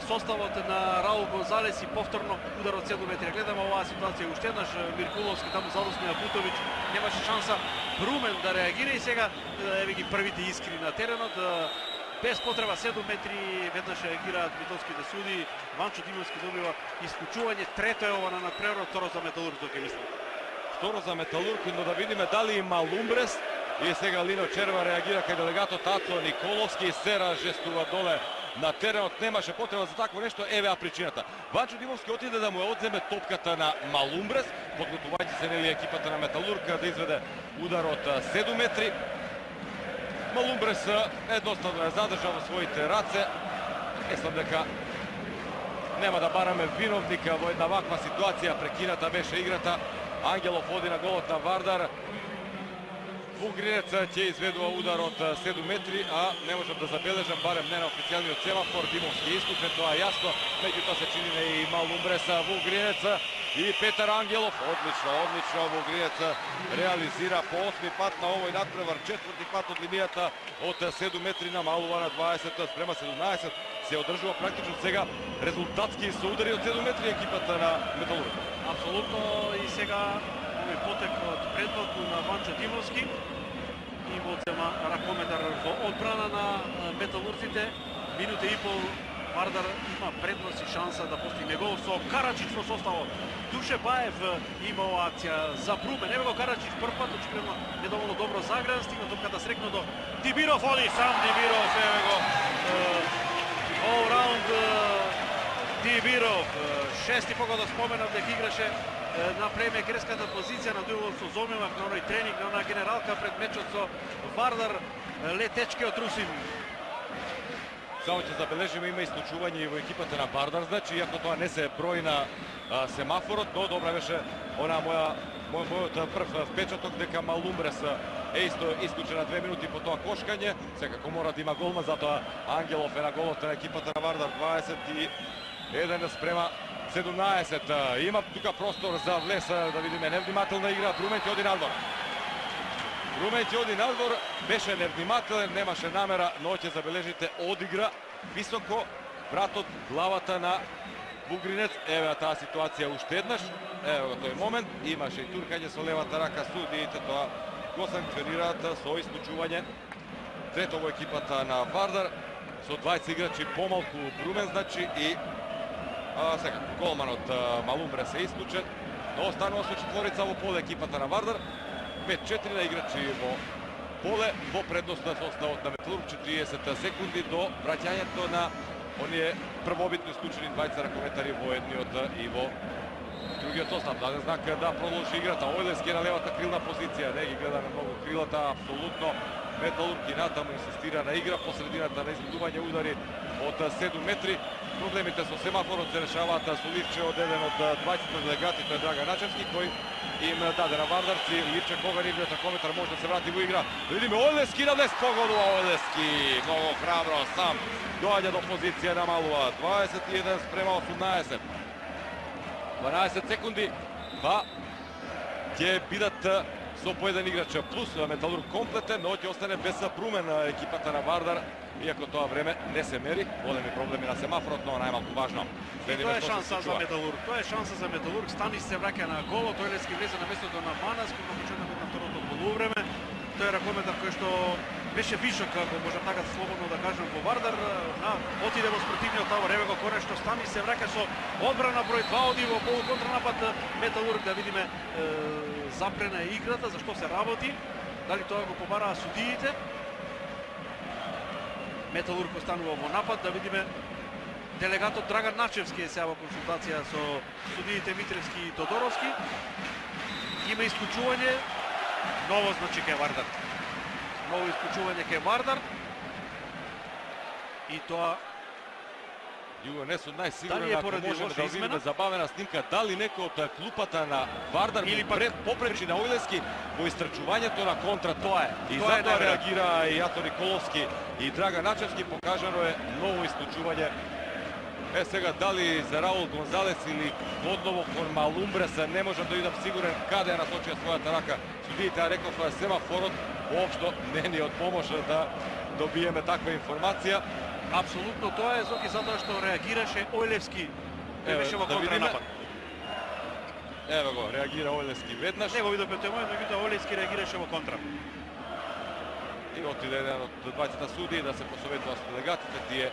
составот на Раул Гонзалес и повторно удар од 7 метри. Гледаме оваа ситуација уште еднаш, Миркуловски таму задосмија Бутовиќ, немаше шанса Брумен да реагира и сега еве ги првите искри на теренот. Без потреба 7 метри веднаш реагираат битовските суди. Ванчо Димовски добива исклучување, трето е ова на надпреварот, второ за Металург, ќе мислам. Второ за Металург, но да видиме дали има Малумбрес. И сега Лино Черва реагира кај делегатот Ато Николовски, се разжестува доле на теренот, немаше потреба за такво нешто, еве причината. Ванчо Димовски отиде да му ја одземе топката на Малумбрес, подготувајќи се нели екипата на Металург да изведе удар од 7 метри. Малумбрес едноставно ја задржа во своите раце. Мислам дека нема да бараме виновника во една ваква ситуација, прекината беше играта. Ангелов оди на голот на Вардар. Угринец ќе изведува удар од 7 метри, а не можам да забележам, барем не на официјалниот семафор, Димовски е исклучен, тоа е јасно, меѓутоа се чини и Малумбрес во Угринец и Петар Ангелов, одлично во Угринец реализира по 8 пат на овој надпревар, 4-ти пат од линијата од 7 метри намалува на 20 спрема 17, се одржува практично сега резултатски со удари од 7 метри екипата на Металург. Апсолутно и сега овој потек од предпатку на Ванчо Димовски и го одзема ракометар во одбрана на металурците. Минута и пол Вардар има предност и шанса да постигне гол со Карачич во составот. Душе Баев има оваа акција за Брумен. Еве го Карачич прв пат, очигледно недоволно добро загран, стигна топката срекно до Дибиров, оди сам Дибиров, еве го all round Дибиров. Шести погодок, споменав дека играше на плеймейкерската позиција на дуел со Зомимак на оној тренинг, на онаа генералка пред мечот со Вардар, летечкиот русин. Само ќе забележиме, има исклучување и во екипата на Вардар, значи, иако тоа не се брои на семафорот, но добра беше она мојот прв впечаток дека Малумбрес е исто исклучен на 2 минути по тоа кошкање. Секако мора да има голман, затоа Ангелов е на голот на екипата на Вардар, 21 спрема 17. Има тука простор за влез, да видиме невнимателна игра. Брумен ќе оди надвор, беше невнимателен, немаше намера, но ќе забележите одигра високо вратот, главата на Бугринец. Еве таа ситуација уште еднаш. Ево го тој момент, имаше и туркање со левата рака, судиите тоа го санкционираат со исклучување. Трето во екипата на Вардар со 20 играчи помалку Брумен, значи, и сега голманот Малумбрес е исклучен, но останува со четворица во поле екипата на Вардар. 5-4 на играчи во поле, во предност на составот на Металург, 40 секунди до враќањето на оние првобитно исклучени двајца ракометари во едниот и во другиот состав. Даден знак да продолжи играта. Ојлески на левата крилна позиција, не ги гледаме многу крилата, апсолутно. Металург и натаму инсистира на игра по средината на изведување удари од 7 метри. Проблемите со семафорот се решаваат со ливче од еден од двајцата делегати, тој е Драган Начевски, кој им даде на вардарци. Ливче кога нивниот ракометар може да се врати во игра. Видиме Ојлески на дес, погодува Ојлески. Многу храбро сам доаѓа до позиција, намалува 21 спрема 18. 12 секунди, па ќе бидат со по еден играч плюс. Металург комплетен, но ќе остане без прумен екипата на Вардар, иако тоа време не се мери. Големи проблеми на семафорот, но најмалку важно. Тоа е шанса за Металург. Тоа е шанса за Металург. Станиш се враќа на голот, Оилевски влезе на местото на Манас, кој на почетокот на второто полувреме. Тој е ракометар кој што беше вишок, ако можам така слободно да кажам, во Вардар. Отиде во спротивниот тавор, еве го конечно, Станиш се враќа со одбрана број 2, оди во полуконтранапад Металург, да видиме запрена е играта, зашто се работи, дали тоа го побараа судиите. Металург останува во напад, да видиме делегатот Драган Начевски е сега во консултација со судиите Митревски и Тодоровски. Има исклучување, ново значи ке Вардар. Ново исклучување ке Вардар. И тоа Југо не сум најсигурен дали е ако поради можеме лоша да видиме измена? забавена снимка, дали некој од клупата на Вардар Или му пак попречи на Оилевски во истрчувањето на контра. Тоа е. И Тоа е затоа најверојатно. реагира и Ато Николовски и Драган Начевски, покажано е ново исклучување. Сега дали за Раул Гонзалес или одново кон Малумбрес, не можам да видам сигурен каде е насочија својата рака. Судиите, реков, семафорот воопшто не ни од помош да добиеме таква информација. Апсолутно тоа е, Зоки, затоа што реагираше Оилевски, беше во да контранапад. Ево го, реагира Оилевски веднаш. Не го видовме тој момент, меѓутоа Оилевски реагираше во контра. И отиде еден од двајцата судии да се посоветува со делегатите, тие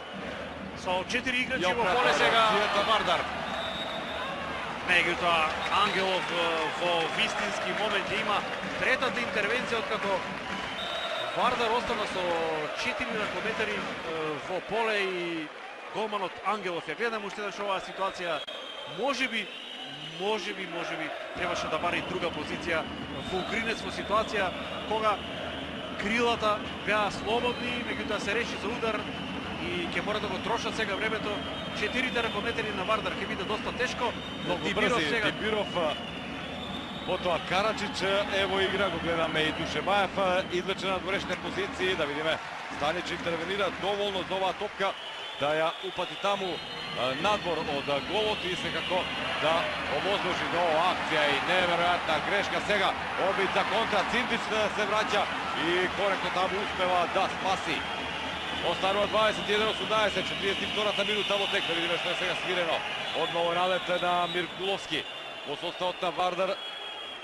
Со 4 играчи ја во пратат поле сега реакцијата. Вардар. Меѓутоа Ангелов во вистински момент има третата интервенција откако Вардар остана со 4 ракометари во поле и голманот Ангелов ја гледам уште еднаш оваа ситуација. Можеби требаше да бари друга позиција во Угринец во ситуација кога крилата беа слободни, меѓутоа се реши за удар и ќе мора да го трошат сега времето. 4 ракометари на Вардар ќе биде доста тешко. многу Дибиров брзи. сега Дибиров, потоа Караджич ево игра, го гледаме и Душебаев извлече на дворешни позиции, да видиме Станич интервенира доволно за оваа топка да ја упати таму надвор од голот и секако да овозможи до оваа акција и неверојатна грешка сега. Обид за контра, Циндрич се враќа и коректно таму успева да спаси. Останува 21-18, 42-та минута во тек, да видиме што е сега свирено. Одново налет на Миркуловски. Во составот на Вардар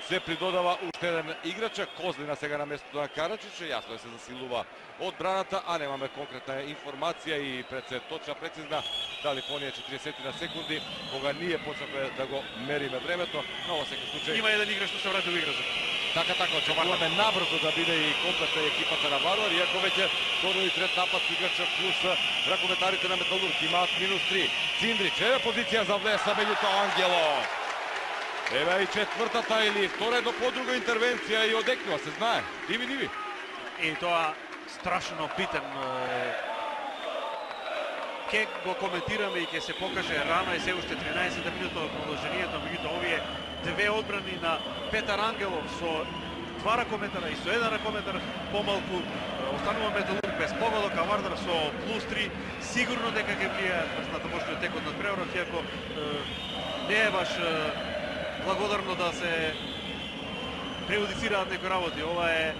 се придодава уште еден играч, Козлина сега на местото на Караджич, јасно се засилува одбраната, а немаме конкретна информација и точна, прецизна, дали по оние 40 на секунди, кога ние почнавме да го мериме времето, но во секој случај има еден играч што се врати во играта. така очекуваме набрзо да биде и комплетна екипата на Вардар, иако веќе второ и трет напад играч плюс ракометарите на Металург имаат -3. Циндрич, еве позиција за влеса, меѓутоа Ангелов. Еве и четвртата или втора едно подруга интервенција и одекнува, се знае. Диви. И тоа страшно битен. Ке го коментираме и ќе се покаже рано е се уште 13 минута од продолжението, меѓутоа овие две одбрани на Петар Ангелов со 2 ракометара и со 1 ракометар помалку останува Металург без погодок, а Вардар со +3 сигурно дека ќе влијаат врз натамошниот текот на преворот, иако не е баш благодарно да се преудицираат некои работи. Ова е,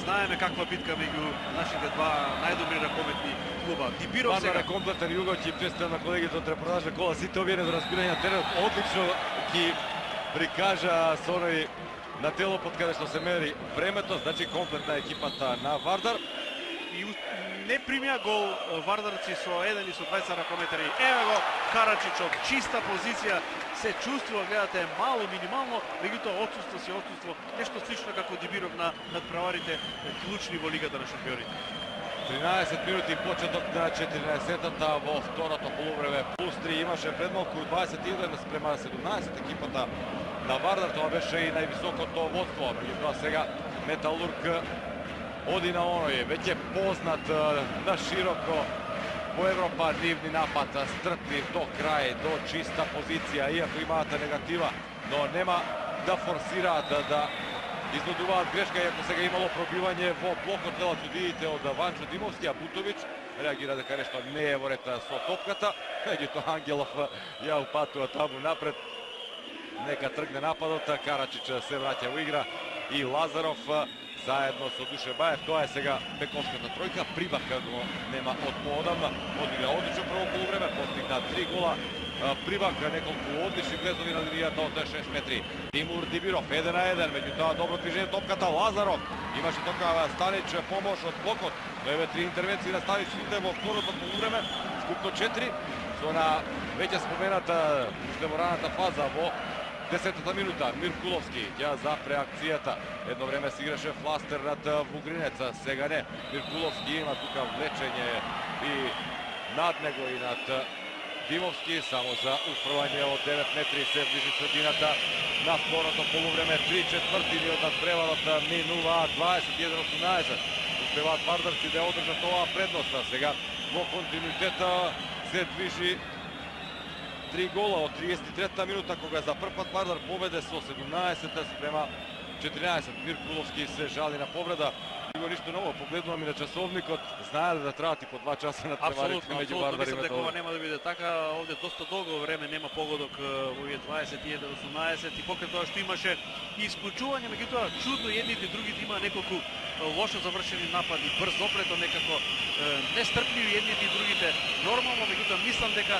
знаеме каква битка меѓу нашите два најдобри ракометни клуба. Дибиров сега Вардар е комплетен, Југо ќе честитам на колегите од репортажа кола, сите овие недоразбирања на теренот одлично ги прикажа со оној на телопот каде што се мери времето, значи комплетна екипата на Вардар. и не примија гол вардарци со 1 и со 20 ракометари. Еве го Караджич од чиста позиција, се чувствува, гледате, мало, минимално, меѓутоа отсуство, нешто слично како Дибиров на надпреварите клучни во Лигата на шампионите. 13 минути почеток на 14-та во второто полувреме, +3 имаше предмалку 21 спрема 17 екипата на Вардар, тоа беше и највисокото водство, меѓутоа сега Металург оди на оној веќе познат на широко во Европа нивни напад, стрплив до крај, до чиста позиција, иако имаат негатива, но нема да форсираат да изнудуваат грешка, иако сега имало пробивање во блокот, велат судиите од Ванчо Димовски, а Бутовиќ реагира дека нешто не е во ред со топката, меѓутоа Ангелов ја упатува таму напред. neka trgne napadот, Карачич се враќа во игра и Лазаров заедно со Душебаев. Тоа е сега бековската тројка. Прибак го нема од поодамна. Одигра одлично прво полувреме, постигна 3 гола. Прибак неколку одлични влезови на линијата од 6 метри. Тимур Дибиров 1 на 1, меѓутоа добро движење топката. Лазаров имаше тока Станич помош од блокот. Но еве 3 интервенции на Станич во второто полувреме. Скупно 4 со на веќе спомената уште во раната фаза во 10-та минута. Миркуловски ќе запре акцијата. Едно време се играше фластер над Вугринец, сега не. Миркуловски има тука влечење и над него и над Димовски, само за уфрлање од 9 метри се ближи средината на второто полувреме. 3/4 од надпреварот минува 21-18. Успеваат вардарци да одржат оваа предност. Сега во континуитета се движи 3 гола од 33-та минута, кога за прв пат Вардар победе со 17 спрема 14. Миркуловски се жали на повреда. Него ништо ново, погледнувам и на часовникот, знаеле да траат и по 2 часа на преварите меѓу Вардар и Мислам дека Металург. ова нема да биде така. Овде доста долго време нема погодок во овие 21-18 и покрај тоа што имаше исклучување, меѓутоа чудно едните и другите има неколку лошо завршени напади, брз опрето некако нестрпливи едните и другите. Нормално, меѓутоа мислам дека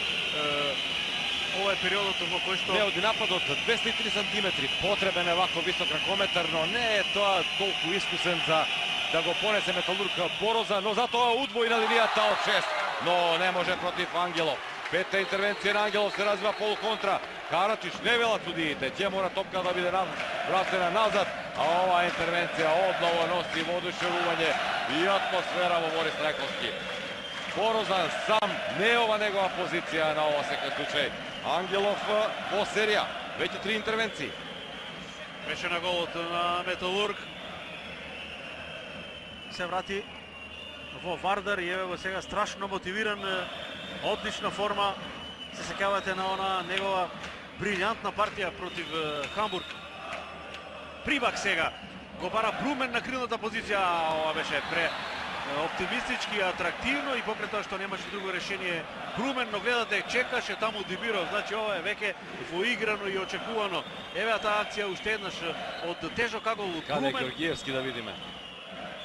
ова е периодот во кој што Неоди нападот 203 сантиметри, потребен е вако висок ракометар, но не е тоа толку искусен за да го понесе Металург Бороза, но затоа удвои на линијата од 6, но не може против Ангелов. Петта интервенција на Ангелов се развива полуконтра. Карачич не велат судиите, ќе мора топка да биде вратена назад, а оваа интервенција одново носи воодушевување и атмосфера во Борис Трајковски. Борозан сам не е ова негова позиција на ова секој случај. Ангелов во серија, веќе 3 интервенции. беше на голот на Металург. Се врати во Вардар и еве го сега страшно мотивиран, одлична форма. Се сеќавате на она негова брилјантна партија против Хамбург. Прибак сега го бара Брумен на крилната позиција. Ова беше оптимистички, атрактивно и покрај тоа што немаше друго решение Брумен, но гледате, чекаше таму Дибиров, значи ова е веќе воиграно и очекувано. Еве таа акција уште еднаш од тежок агол од Каде е Брумен. Георгиевски да видиме?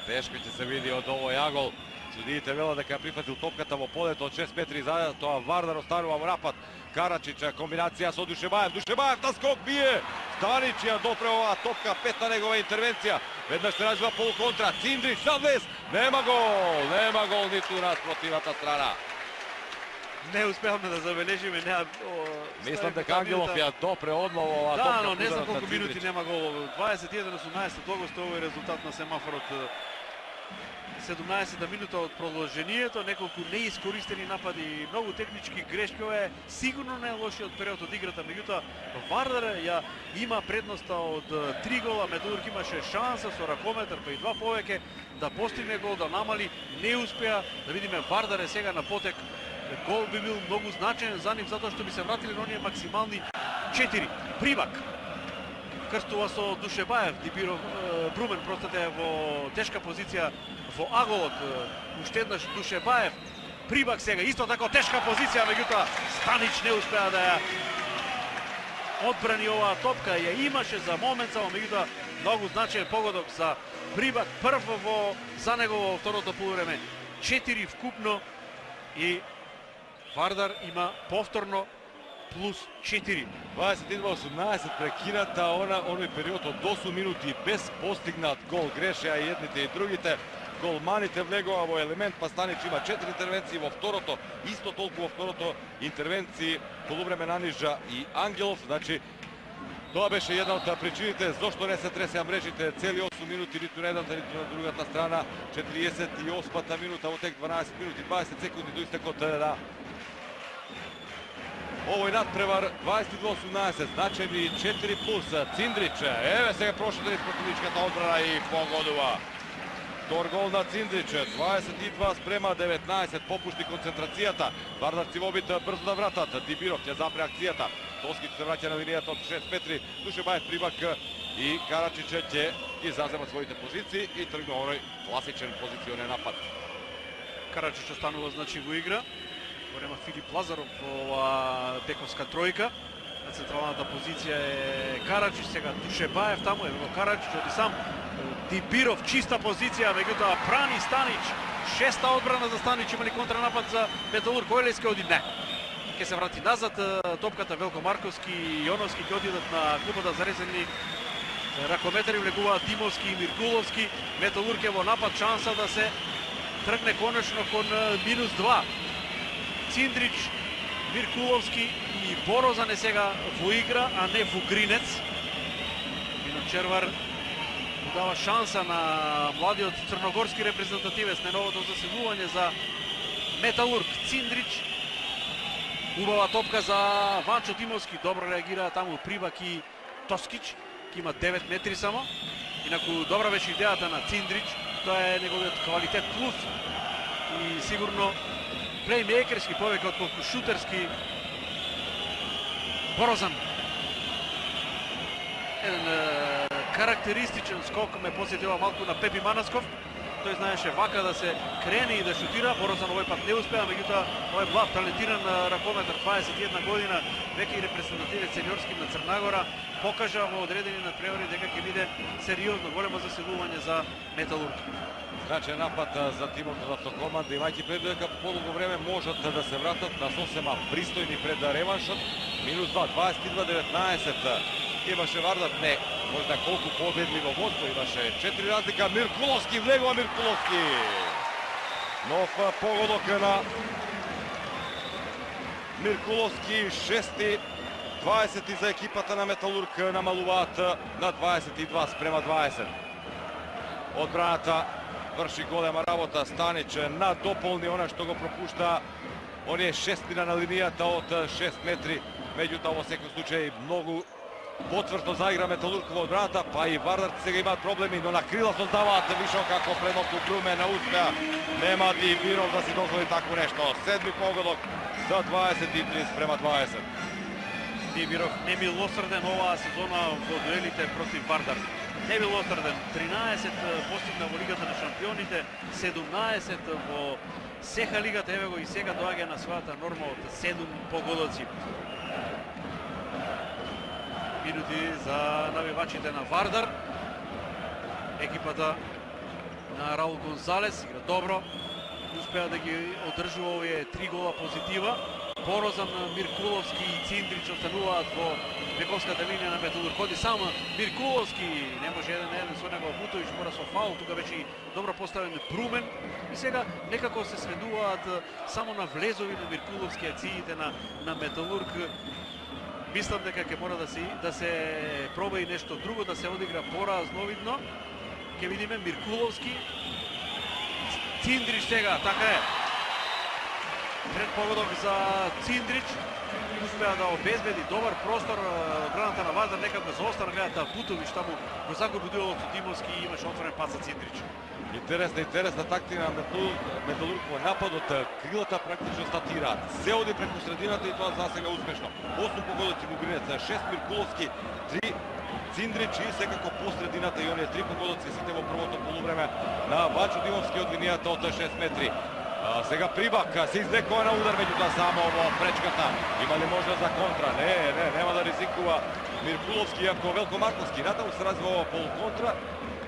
Тешко ќе се види од овој агол. Судиите велат дека прифатил топката во полето од 6 метри за тоа Вардар останува во напад. Карачич, комбинација со Душебаев. Душебаев на скок бие. Станич ја допре оваа топка, петта негова интервенција. Веднаш се развива полуконтра. Циндрич на влез. Нема гол ниту на спротивната страна. Не успеавме да забележиме, Мислам дека Ангелов ја допре одново оваа топка. Да, но не знам ударот на колку минути Циндрич. нема гол. 21-18 тогост овој резултат на семафорот. 17-та минута од продолжението, неколку неискористени напади, многу технички грешки. Ова е сигурно најлошиот период од играта, меѓутоа Вардар ја има предноста од 3 гола. Металург имаше шанса со ракометар, па и 2 повеќе да постигне гол, да намали, не успеа. Да видиме, Вардар е сега на потек. Гол би бил многу значаен за нив, затоа што би се вратили на оние максимални 4. Прибак крстува со Душебаев, Дибиров, Брумен простате во тешка позиција во аголот. Уште еднаш Душебаев, Прибак сега исто така тешка позиција, меѓутоа Станич не успеа да ја одбрани оваа топка. Ја имаше за момент само, меѓутоа многу значаен погодок за Прибак, прв за него во второто полувреме. 4 вкупно и Вардар има повторно плюс 4. 22-18 прекината оној период од 8 минути без постигнат гол. Грешеа и едните и другите. Голманите влегува во елемент, па Станич има 4 интервенции во второто, исто толку во второто интервенции полувреме нанижа и Ангелов. Значи, тоа беше една од причините зошто не се тресеа мрежите цели 8 минути, ниту на едната, ниту на другата страна. 48-та минута во тек 12 минути, 20 секунди до истекот на овој надпревар. 22-18, значени 4 плюс. Циндрич, еве сега прошата низ противничката одбрана и погодува. Втор гол на Циндрич, 22 спрема 19, попушти концентрацијата. Вардарци во обид брзо да вратат. Дибиров ќе запре акцијата. Тоскич се враќа на линијата од 6 метри. Душебаев, Прибак и Карачич ќе ги заземат своите позиции и тргнува оној класичен позиционен напад. Карачич останува значи во игра. Во време Филип Лазаров во оваа бековска тројка. На централната позиција е Караджич, сега Душебаев таму, ево Караджич, оди сам Дибиров, чиста позиција, меѓутоа брани Станич. Шеста одбрана за Станич, има ли контранапад за Металург? Којлевски оди не. Ке се врати назад топката, Велко Марковски и Јоновски ќе одидат на клупата за резервни ракометари, влегуваат Димовски и Миркуловски. Металург е во напад, шанса да се тргне конечно кон -2. Циндрич, Миркуловски и Борозан е сега во игра, а не во Гринец. Мино Червар дава шанса на младиот црногорски репрезентативец на новото заселување за Металург. Циндрич, убава топка за Ванчо Димовски, добро реагира таму Прибак и Тоскич, ки има 9 метри само. Инаку добра беше идејата на Циндрич, тоа е неговиот квалитет плюс и сигурно плеймейкерски повеќе отколку шутерски. Борозан, еден карактеристичен скок, ме посетила малку на Пепи Манасков. Тој знаеше вака да се крени и да шутира. Борозан овој пат не успеа, меѓутоа овој млад талентиран ракометар, 21 година, веќе и репрезентативец сениорски на Црнагора, покажа во одредени надпревари дека ќе биде сериозно големо заселување за Металург. Значи напад за тимот од автокоманда, имајќи пред дека полуго време можат да се вратат на сосема пристојни пред реваншот. -2, 22-19. Имаше Вардар, не, можда колку победливо водство, имаше 4 разлика. Миркуловски, влегува Миркуловски. Нов погодок на Миркуловски, 6-ти, 20 за екипата на Металург, намалуваат на 22:20. Одбраната врши голема работа, Станич надополни она што го пропушта. Он е шестина на линијата од 6 метри, меѓутоа во секој случај многу потврдно заигра Металург во одбраната, па и Вардар сега имаат проблеми, но на крила создаваат вишок како предноку Бруме не успеа. Нема Дибиров да си дозволи тако нешто. Седми погодок за 23:20. Дибиров немилосрден оваа сезона во дуелите против Вардар. Немилосрден, 13 постигна во Лигата на шампионите, 17 во СЕХА лигата, еве го и сега доаѓа на својата норма од 7 погодоци. Минути за навивачите на Вардар. Екипата на Раул Гонзалес игра добро, успеа да ги одржува овие 3 гола позитива. Борозан, Миркуловски и Циндрич остануваат во вековската линија на Металург. Ходи само Миркуловски, не може еден на еден со него, Бутович мора со фаул, тука беше и добро поставен Брумен. И сега некако се сведуваат само на влезови на Миркуловски акциите на Металург. Мислам дека ќе мора да се проба и нешто друго, да се одигра поразновидно. Ќе видиме Миркуловски, Циндрич сега, така е. Пред погодок за Циндрич, успеа да обезбеди добар простор, одбраната на Вардар некако заостана, гледата Бутович таму го загуби дуелот од Димовски и имаше отворен пас за Циндрич. Интересна тактика на Металург во нападот, крилата практично статираат. Се оди преку средината и тоа засега успешно. 8 погодоци во Гринец, 6 Миркуловски, 3 Циндрич и секако по средината и оние 3 погодоци сите во првото полувреме на Ванчо Димовски од линијата од 6 метри. Сега Прибак се извлекува на удар, меѓутоа само во пречката. Има ли можност за контра? Не, нема да ризикува Миркуловски, иако Велко Марковски натаму се развива полуконтра.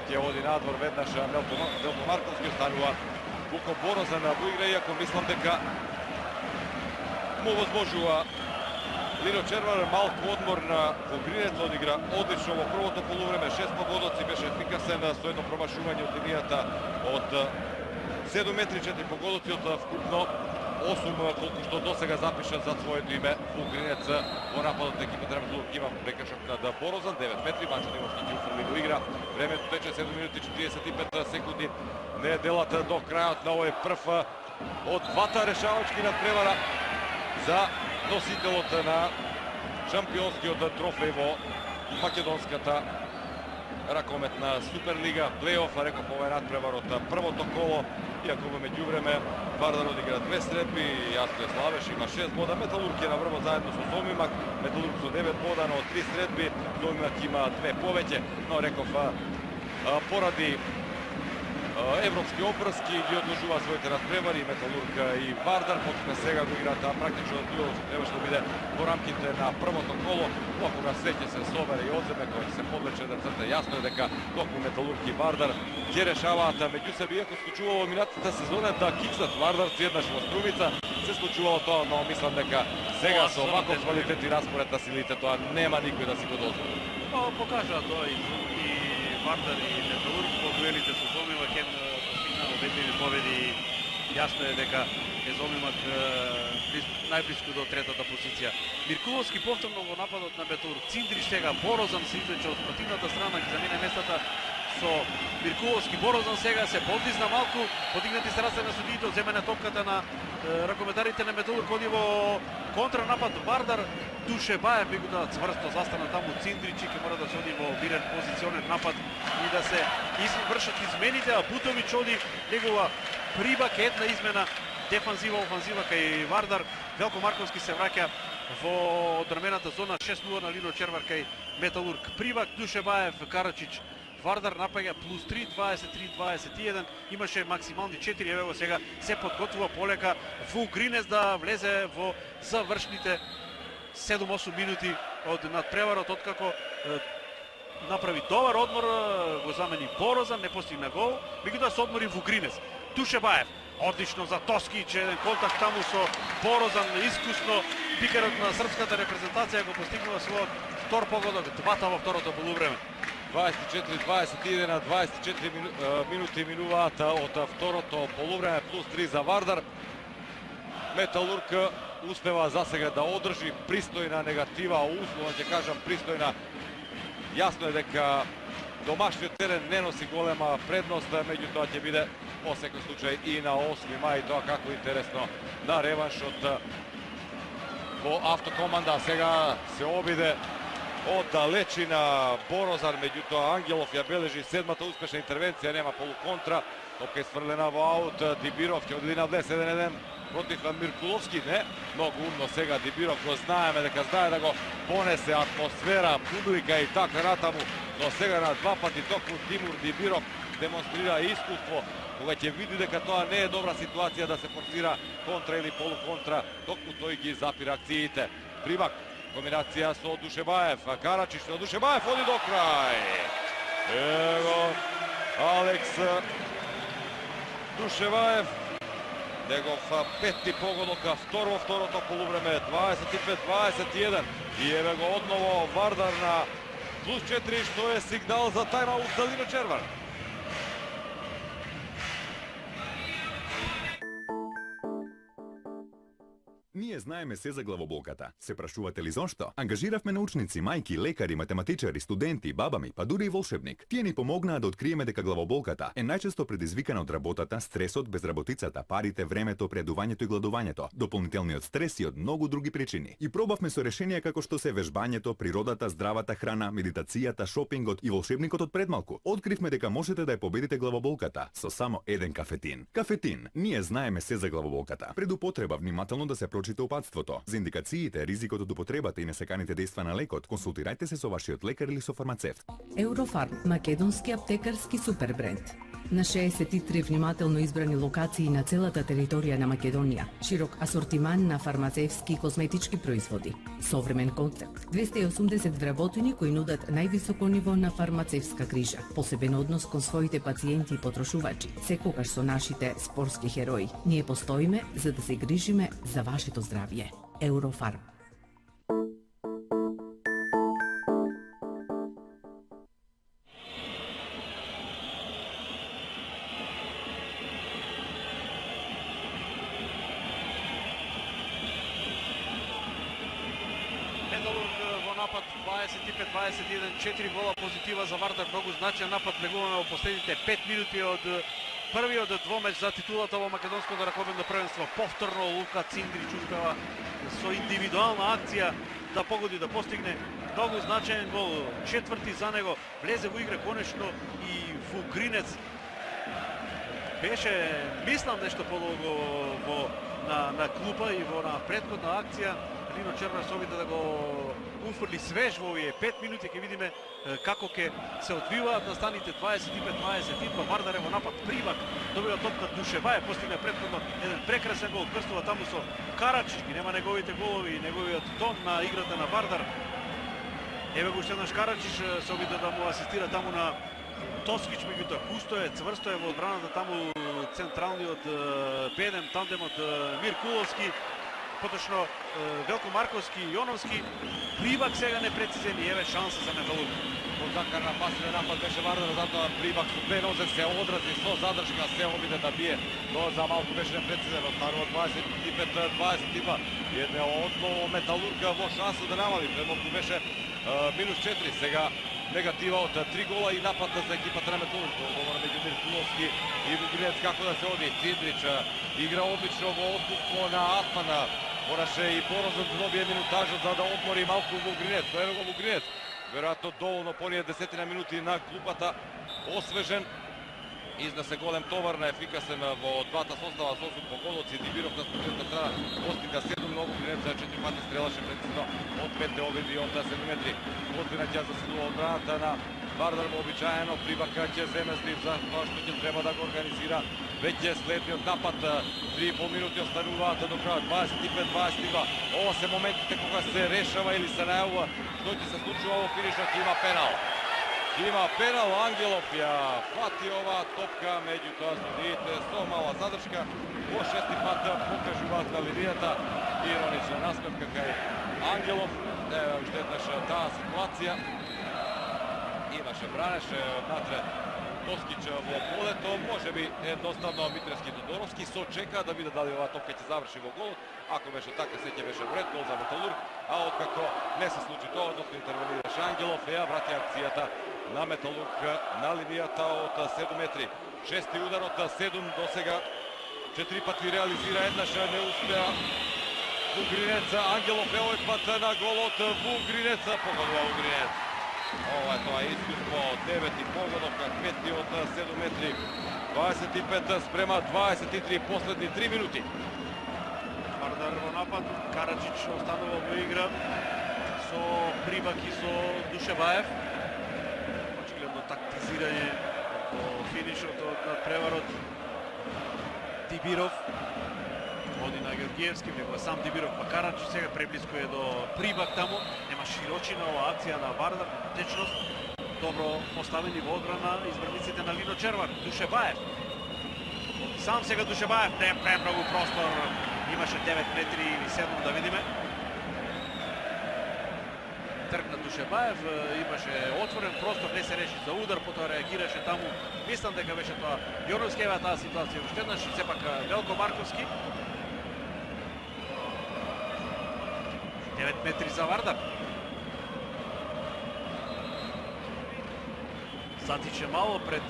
Ќе оди надвор веднаш Велко Марковски, останува Вуко Борозан во игра, иако мислам дека му возможува Лино Червар. Малку одмор во Гринец, одигра одлично во првото полувреме, 6 погодоци, беше ефикасен со едно промашување од линијата од 7 метри, 4 погодоци од вкупно 8, колку што досега запишат за своето име во Гринец. Во нападот екипата на Металург има прекршок над Борозан, 9 метри, Ванчо Димовски ги уфрли во игра. Времето тече 7 минути 45 секунди. Не е делат до крајот на овој прв од двата решавачки надпревара за носителот на шампионскиот трофеј во македонската ракометна Суперлига, плейоф, реков овој надпревар од првото коло, иако во меѓувреме Вардар одигра 2 средби, Јаскоје Славеш има 6 бода, Металург е на врво заедно со Зомимак, Металург со 9 бода, но од 3 средби, Зомимак има 2 повеќе, но реков поради европски опрски ги одложува своите надпревари Металург и Вардар, потоа сега го играат практично дуел што требаше да биде во рамките на првото коло, кога среќа се Собере и Одземе кои се подлече да црта. Јасно е дека токму Металург и Вардар ќе решаваат меѓу себе, иако случувало минатата сезона да киксат Вардарци еднаш во Струмица, се случувало тоа, но мислам дека сега со оваков квалитет и распоред на силите тоа нема никој да си го дозволи. Покажа тоа и Вардар и Металург по дуелите со Зомимак постигнаа убедливи победи. Јасно е дека е Зомимак најблиску до третата позиција. Миркуловски повторно во нападот на Металург. Циндрич сега, Борозан се извлече од противната страна, ги замене местата со Миркуловски. Борозан сега се подизна малку, подигнати се раце на судиите, земене топката на ракометарите на Металург, оди во контранапад Вардар. Душебаев би го да цврсто застана таму Циндрич и ќе мора да се оди во мирен позиционен напад и да се вршат измените, а Бутовиќ оди негова прибак, една измена, дефанзива, офанзива кај Вардар. Велко Марковски се враќа во одбрамената зона, 6-0 на Лино Червар кај Металург. Прибак, Душебаев, Карачич, Вардар напаѓа плюс 3, 23-21, имаше максимални 4, ево сега се подготвува полека Вугринес да влезе во завршните 7-8 минути од надпреварот, откако направи добар одмор, го замени Борозан, не постигна гол, меѓутоа се одмори Вугринес. Душебаев, одлично за Тоскич, еден контакт таму со Борозан, искусно бикерот на српската репрезентација го постигнува својот втор погодок, двата во второто полувреме. 24-21 на 24 минути минуваат од второто полувреме, плюс 3 за Вардар. Металург успева засега да одржи пристојна негатива, условно ќе кажам пристојна. Јасно е дека домашниот терен не носи голема предност, меѓутоа ќе биде во секој случај и на 8 мај, тоа како интересно на реваншот во Автокоманда. Сега се обиде од далечина Борозан, меѓутоа Ангелов ја бележи седмата успешна интервенција, нема полуконтра, топка е сврлена во аут. Дибиров ќе оди на влез 1-1 против Миркуловски, не, многу умно сега Дибиров, го знаеме дека знае да го понесе атмосфера, публика и така натаму, но сега на два пати токму Тимур Дибиров демонстрира искуство, кога ќе види дека тоа не е добра ситуација да се форсира контра или полуконтра, токму тој ги запира акциите. Примак, комбинација со Душебаев, Карачич, но Душебаев оди до крај. Ево, Алекс Душебаев, негов пети погодок, втор во второто полувреме, 25-21. И еве го одново Вардар на плюс 4, што е сигнал за тајм-аут за Лино Червар. Ние знаеме се за главоболката. Се прашувате ли зошто? Ангажиравме научници, мајки, лекари, математичари, студенти, бабами, па дури и волшебник. Тие ни помогнаа да откриеме дека главоболката е најчесто предизвикана од работата, стресот, безработицата, парите, времето, предувањето и гладувањето, дополнителниот стрес и од многу други причини. И пробавме со решенија како што се вежбањето, природата, здравата храна, медитацијата, шопингот и волшебникот од предмалку. Откривме дека можете да ја победите главоболката со само еден кафетин. Кафетин. Ние знаеме се за главоболката. Пред употреба внимателно да се прочита опатството. За индикациите, ризикот од употребата и несаканите дејства на лекот, консултирајте се со вашиот лекар или со фармацевт. Еврофарм, македонски аптекарски супербренд. На 63 внимателно избрани локации на целата територија на Македонија. Широк асортиман на фармацевски и косметички производи. Современ концепт. 280 вработени кои нудат највисоко ниво на фармацевска грижа. Посебен однос кон своите пациенти и потрошувачи. Секогаш со нашите спортски херои. Ние постоиме за да се грижиме за вашето здравје. Еврофарм. Напад 25-21, 4 гола позитива за Вардар, многу значаен напад, влегуваме во последните 5 минути од првиот двомеч за титулата во македонското раковено првенство. Повторно Лука Циндрич успева со индивидуална акција да погоди, да постигне многу значаен гол. Четврти за него, влезе во игра конечно и Вугринец. Беше, мислам, нешто подолго на клупа и во на претходна акција. Лино Червар се обиде да го уфрли свеж во овие 5 минути, ќе видиме како ќе се одвиваат настаните. 25-22, Вардар е во напад, Прибак добива топка, Душеваев постигна претходно еден прекрасен гол, крстува таму со Карачич, ги нема неговите голови и неговиот тон на играта на Вардар. Еве го уште еднаш Карачич се обида да му асистира таму на Тоскич, меѓутоа густо е, цврсто е во одбраната таму централниот бедем тандемот Мир Куловски, поточно Велко Марковски и Јоновски. Прибак сега непрецизен и еве шанса за Металург. Закарна пасивен напад беше Вардар, затоа Прибак со две нозе се одрази со задршка, се обиде да бие, но за малку беше непрецизен. Останува 25-22. Една одново Металург во шанса да намали, премалку беше минус 4. Сега негатива од 3 гола и напад за екипата на Металург. Договор меѓу Мир Куловски и Вугринец како да се оди. Циндрич игра одлично во откупно на Атмана. Мораше и Борозов да добие минутажа за да одмори малку Вугринец. Но ево го Вугринец. Веројатно доволно поние десетина минути на клупата. Освежен. Изнесе голем товар на ефикасен во двата состава, со погодоци. Дибиров на супротивната страна постига 7 многу Вугринец, 4 пати стрелаше прецизно од 5 обиди од 7 метри. Озбина ќе засилува одбраната на Вардар вообичаено. Прибака ќе земе злив за тоа што ќе треба да го организира. Веќе следниот напад, 3,5 минути остануваат до крајот, 25-22. Ова се моментите кога се решава или се најавува што ќе се случува во финишот. Има пенал. Има пенал, Ангелов ја фати оваа топка, меѓутоа судиите со мала задршка во шести пат покажуваат на линијата. Иронична насмевка кај Ангелов. Еве уште еднаш таа ситуација. Имаше бранеше однатре Тоскич во полето, може би едноставно Митревски и Тодоровски сочека да виде дали оваа топка ќе заврши во голот. Ако беше така, се ќе беше вред гол за Металург, а откако не се случи тоа, односно интервенираше Ангелов, ја врати акцијата на Металург на линијата од 7 метри. Шести удар од 7 до сега. 4 пати реализира, еднаш не успеа. Вугринец, Ангелов е овој пат на голот, Вугринец, погодува Вугринец. Ова е тоа искуство, 9 погодовка, 5 од 7 метри. 25 спрема 23, последни 3 минути. Вардар во напад, Караджич останува во игра со Прибак и со Душеваев. Очигледно тактизирање во финишот од надпреварот. Дибиров води на Георгиевски, него сам Дибиров, па Караджич сега преблиску е до Прибак таму. Нема широчина оваа акција на Вардар, течност. Добро поставени во одбрана избраниците на Лино Червар. Душеваев. Сам сега Душеваев, не премногу простор. Имаше 9 метри или 7 да видиме. Тргна Душеваев, имаше отворен простор, не се реши за удар, потоа реагираше таму. Мислам дека беше тоа Јоновски, еве таа ситуација уште еднаш, сепак Велко Марковски. 9 метри за Вардар. Затиче мало пред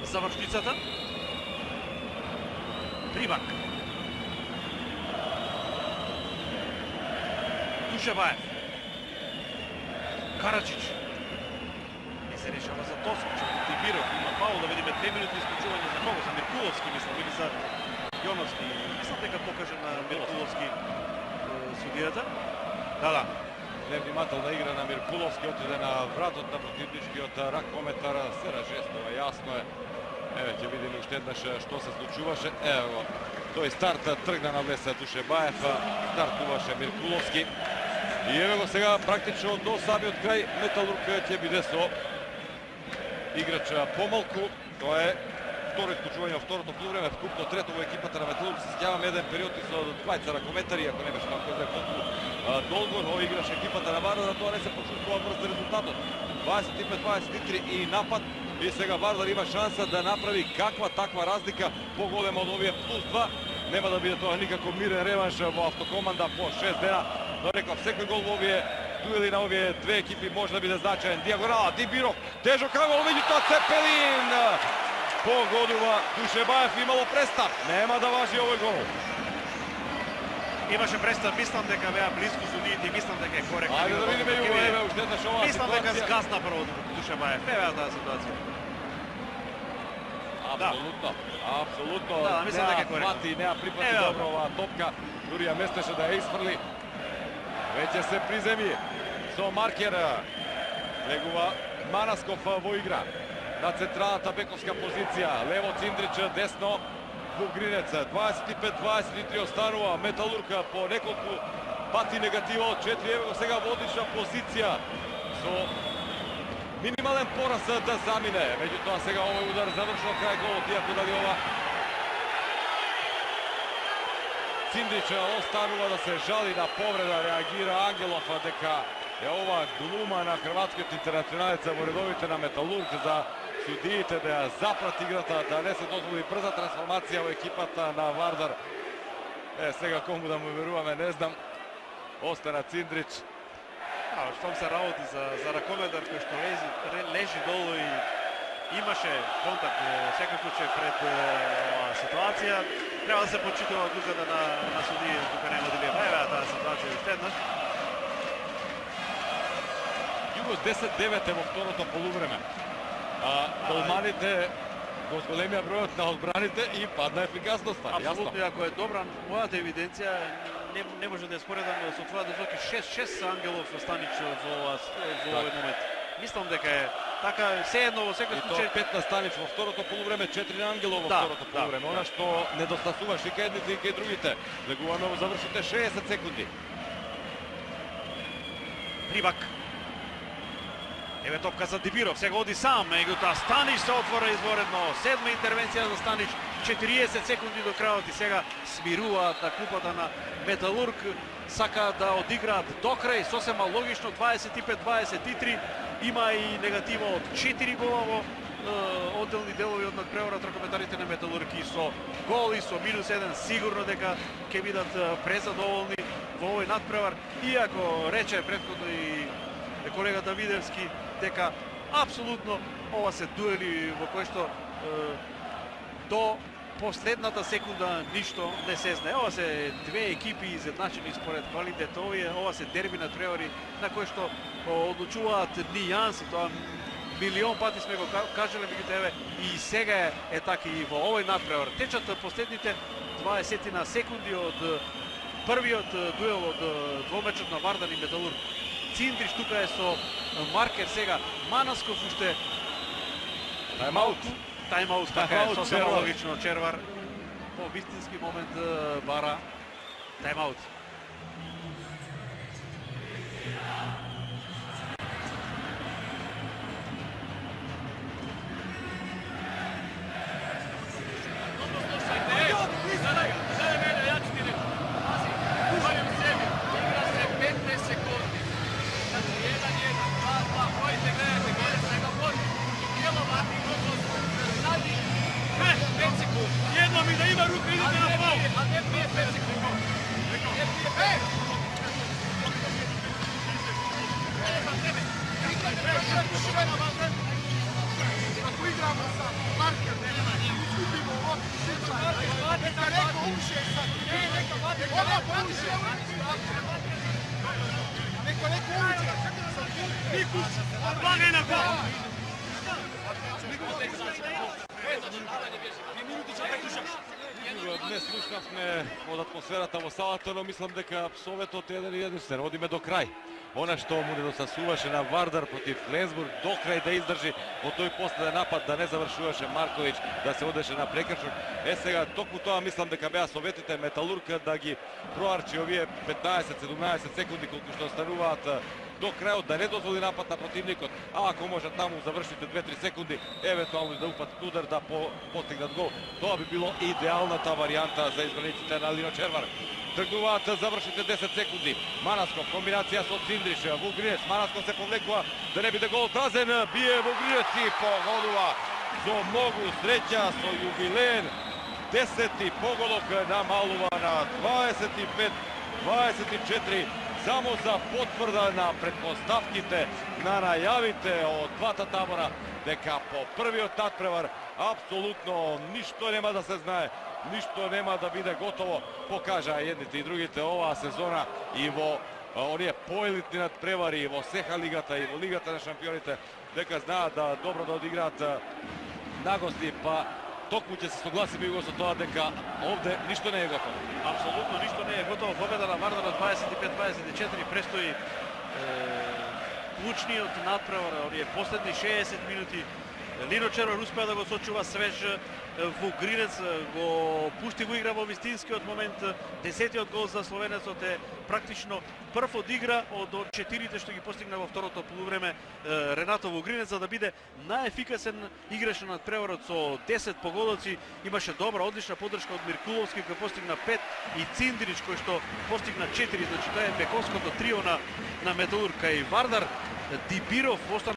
завршницата. Прибак. Душеваев. Караджич. Не се решава за Тоскич. Дибиров има фаул, да видиме 2 минути исклучување за кого? За Миркуловски, мислам, или за Јоновски. Мислам дека покаже на Миркуловски судијата. Да. Невнимателна игра на Миркуловски, отиде на вратот на противничкиот ракометар. Сера жестова, јасно е. Еве ќе видиме уште еднаш што се случуваше. Ево го. Тој старт тргна на влеса Душебаев, стартуваше Миркуловски. И еве го сега практично до самиот крај Металург ќе биде со играч помалку. Тоа е второ исклучување во второто полувреме, вкупно трето во екипата на Металург. Се сеќавам еден период и со двајца ракометари, ако не беше како е колку долго но играше екипата на Вардар, тоа не се почувствува брз резултатот. 25-23 и напад. И сега Вардар има шанса да направи каква таква разлика, поголема од овие плюс 2. Нема да биде тоа никако мирен реванш во автокоманда по 6 дена. Но реков, секој гол во овие дуели на овие две екипи може да биде значаен. Диагонала, Дибиров, тежок гол, меѓутоа Цепелин погодува. Душебаев имало престап. Нема да важи овој гол. Имаше престап, мислам дека беа близко судиите и мислам дека е коректно. Ајде да видиме Југо, еве уште еднаш оваа ситуација. Мислам дека згасна прво Душебаев. Еве таа ситуација. Апсолутно, апсолутно. Да, мислам дека е коректно. Неа припати добро оваа топка, дури ја местеше да ја изфрли. Веќе се приземи со маркер. Легува Манасков во игра. На централната бековска позиција. Лево Циндрич, десно Вугринец. 25-23 останува. Металург по неколку пати негатива од 4. Ево го сега во одлична позиција. Со минимален пораз да замине. Меѓутоа сега овој удар завршува крај голот, иако дали ова Циндрич останува да се жали на повреда, реагира Ангелов дека е ова глума на хрватскиот интернационалец во редовите на Металург за судиите да ја запрат играта, да не се дозволи брза трансформација во екипата на Вардар. Сега кому да му веруваме, не знам. Остана Циндрич. Штом се работи за ракометар кој што лежи долу и имаше контакт во секој случај пред ситуација, треба да се почитува одлуката на судија, тука нема да ја таа ситуација уште еднаш. Југос 10-9 во второто полувреме. Голманите го зголемија бројот на одбраните и падна ефикасноста. Апсолутно, ако е добра мојата евиденција, не може да ја споредам со твојата зоки 6 Ангелов Станич во овој момент. Мислам дека е така, се едно во секој случај. 5 на Станич во второто полувреме, 4 на Ангелов во второто полувреме. Она што недостасуваше и кај едните и кај другите. Легува ново завршите 60 секунди. Рибак. Еве топка за Дибиров, сега оди сам, меѓутоа Станич се отвора изворедно. Седма интервенција за Станич, 40 секунди до крајот и сега смируваат на клупата на Металург. Сака да одиграат до крај, сосема логично, 25-23. Има и негатива од 4 гола во одделни делови од надпреварот ракометарите на Металург и со гол и со -1 сигурно дека ќе бидат презадоволни во овој надпревар. Иако рече претходно и колегата Видевски дека апсолутно ова се дуели во кои што до последната секунда ништо не се знае. Ова се две екипи изедначени според квалитет. Ова се дерби на тревори на кои што одлучуваат нијанси. Тоа милион пати сме го кажале, меѓутоа еве и сега е така и во овој надпревар. Течат последните 20 на секунди од првиот дуел од двомечот на Вардар и Металург. Циндрич тука е со маркер сега. Манасков уште Тайм-аут, така е, сосема логично. Червар по вистински момент бара тайм-аут. Не слушнавме од атмосферата во салата, но мислам дека советот е единствен. Одиме до крај. Она што му недостасуваше на Вардар против Фленсбург, до крај да издржи во тој последен напад, да не завршуваше Марковиќ, да се одеше на прекршок. Сега токму тоа мислам дека беа советите Металург да ги проарчи овие 15-17 секунди колку што остануваат до крајот, да не дозволи напад на противникот, а ако може таму завршите 2-3 секунди, евентуално да упатат удар, да постигнат гол. Тоа би било идеалната варијанта за избраниците на Лино Червар. Тргнуваат завршите 10 секунди. Манасков, комбинација со Циндриш, Вугринец, Манасков се повлекува да не биде гол отразен, бие Вугринец и погодува со многу среќа, со јубилеен 10-ти поголок намалува на 25-24, само за потврда на претпоставките, на најавите од двата табора дека по првиот надпревар апсолутно ништо нема да се знае, ништо нема да биде готово, покажа едните и другите оваа сезона и во оние поелитни надпревари и во СЕХА лигата и во Лигата на шампионите, дека знаат да добро да одиграат нагости, па токму ќе се согласиме Југо со тоа дека овде ништо не е готово. Апсолутно ништо не е готово. Победа на Вардар на 25-24 престои клучниот надпревар, оние последни 60 минути. Лино Черор успеа да го сочува свеж во Гринец, го пушти во игра во вистинскиот момент. 10-тиот гол за словенецот е практично прв од игра од 4-те што ги постигна во второто полувреме Ренато во Гринец, за да биде најефикасен играч на надпреварот со 10 погодоци. Имаше добра, одлична поддршка од Миркуловски кој постигна 5 и Циндрич кој што постигна 4, значи тоа е бековското трио на Металург. И Вардар Дибиров остана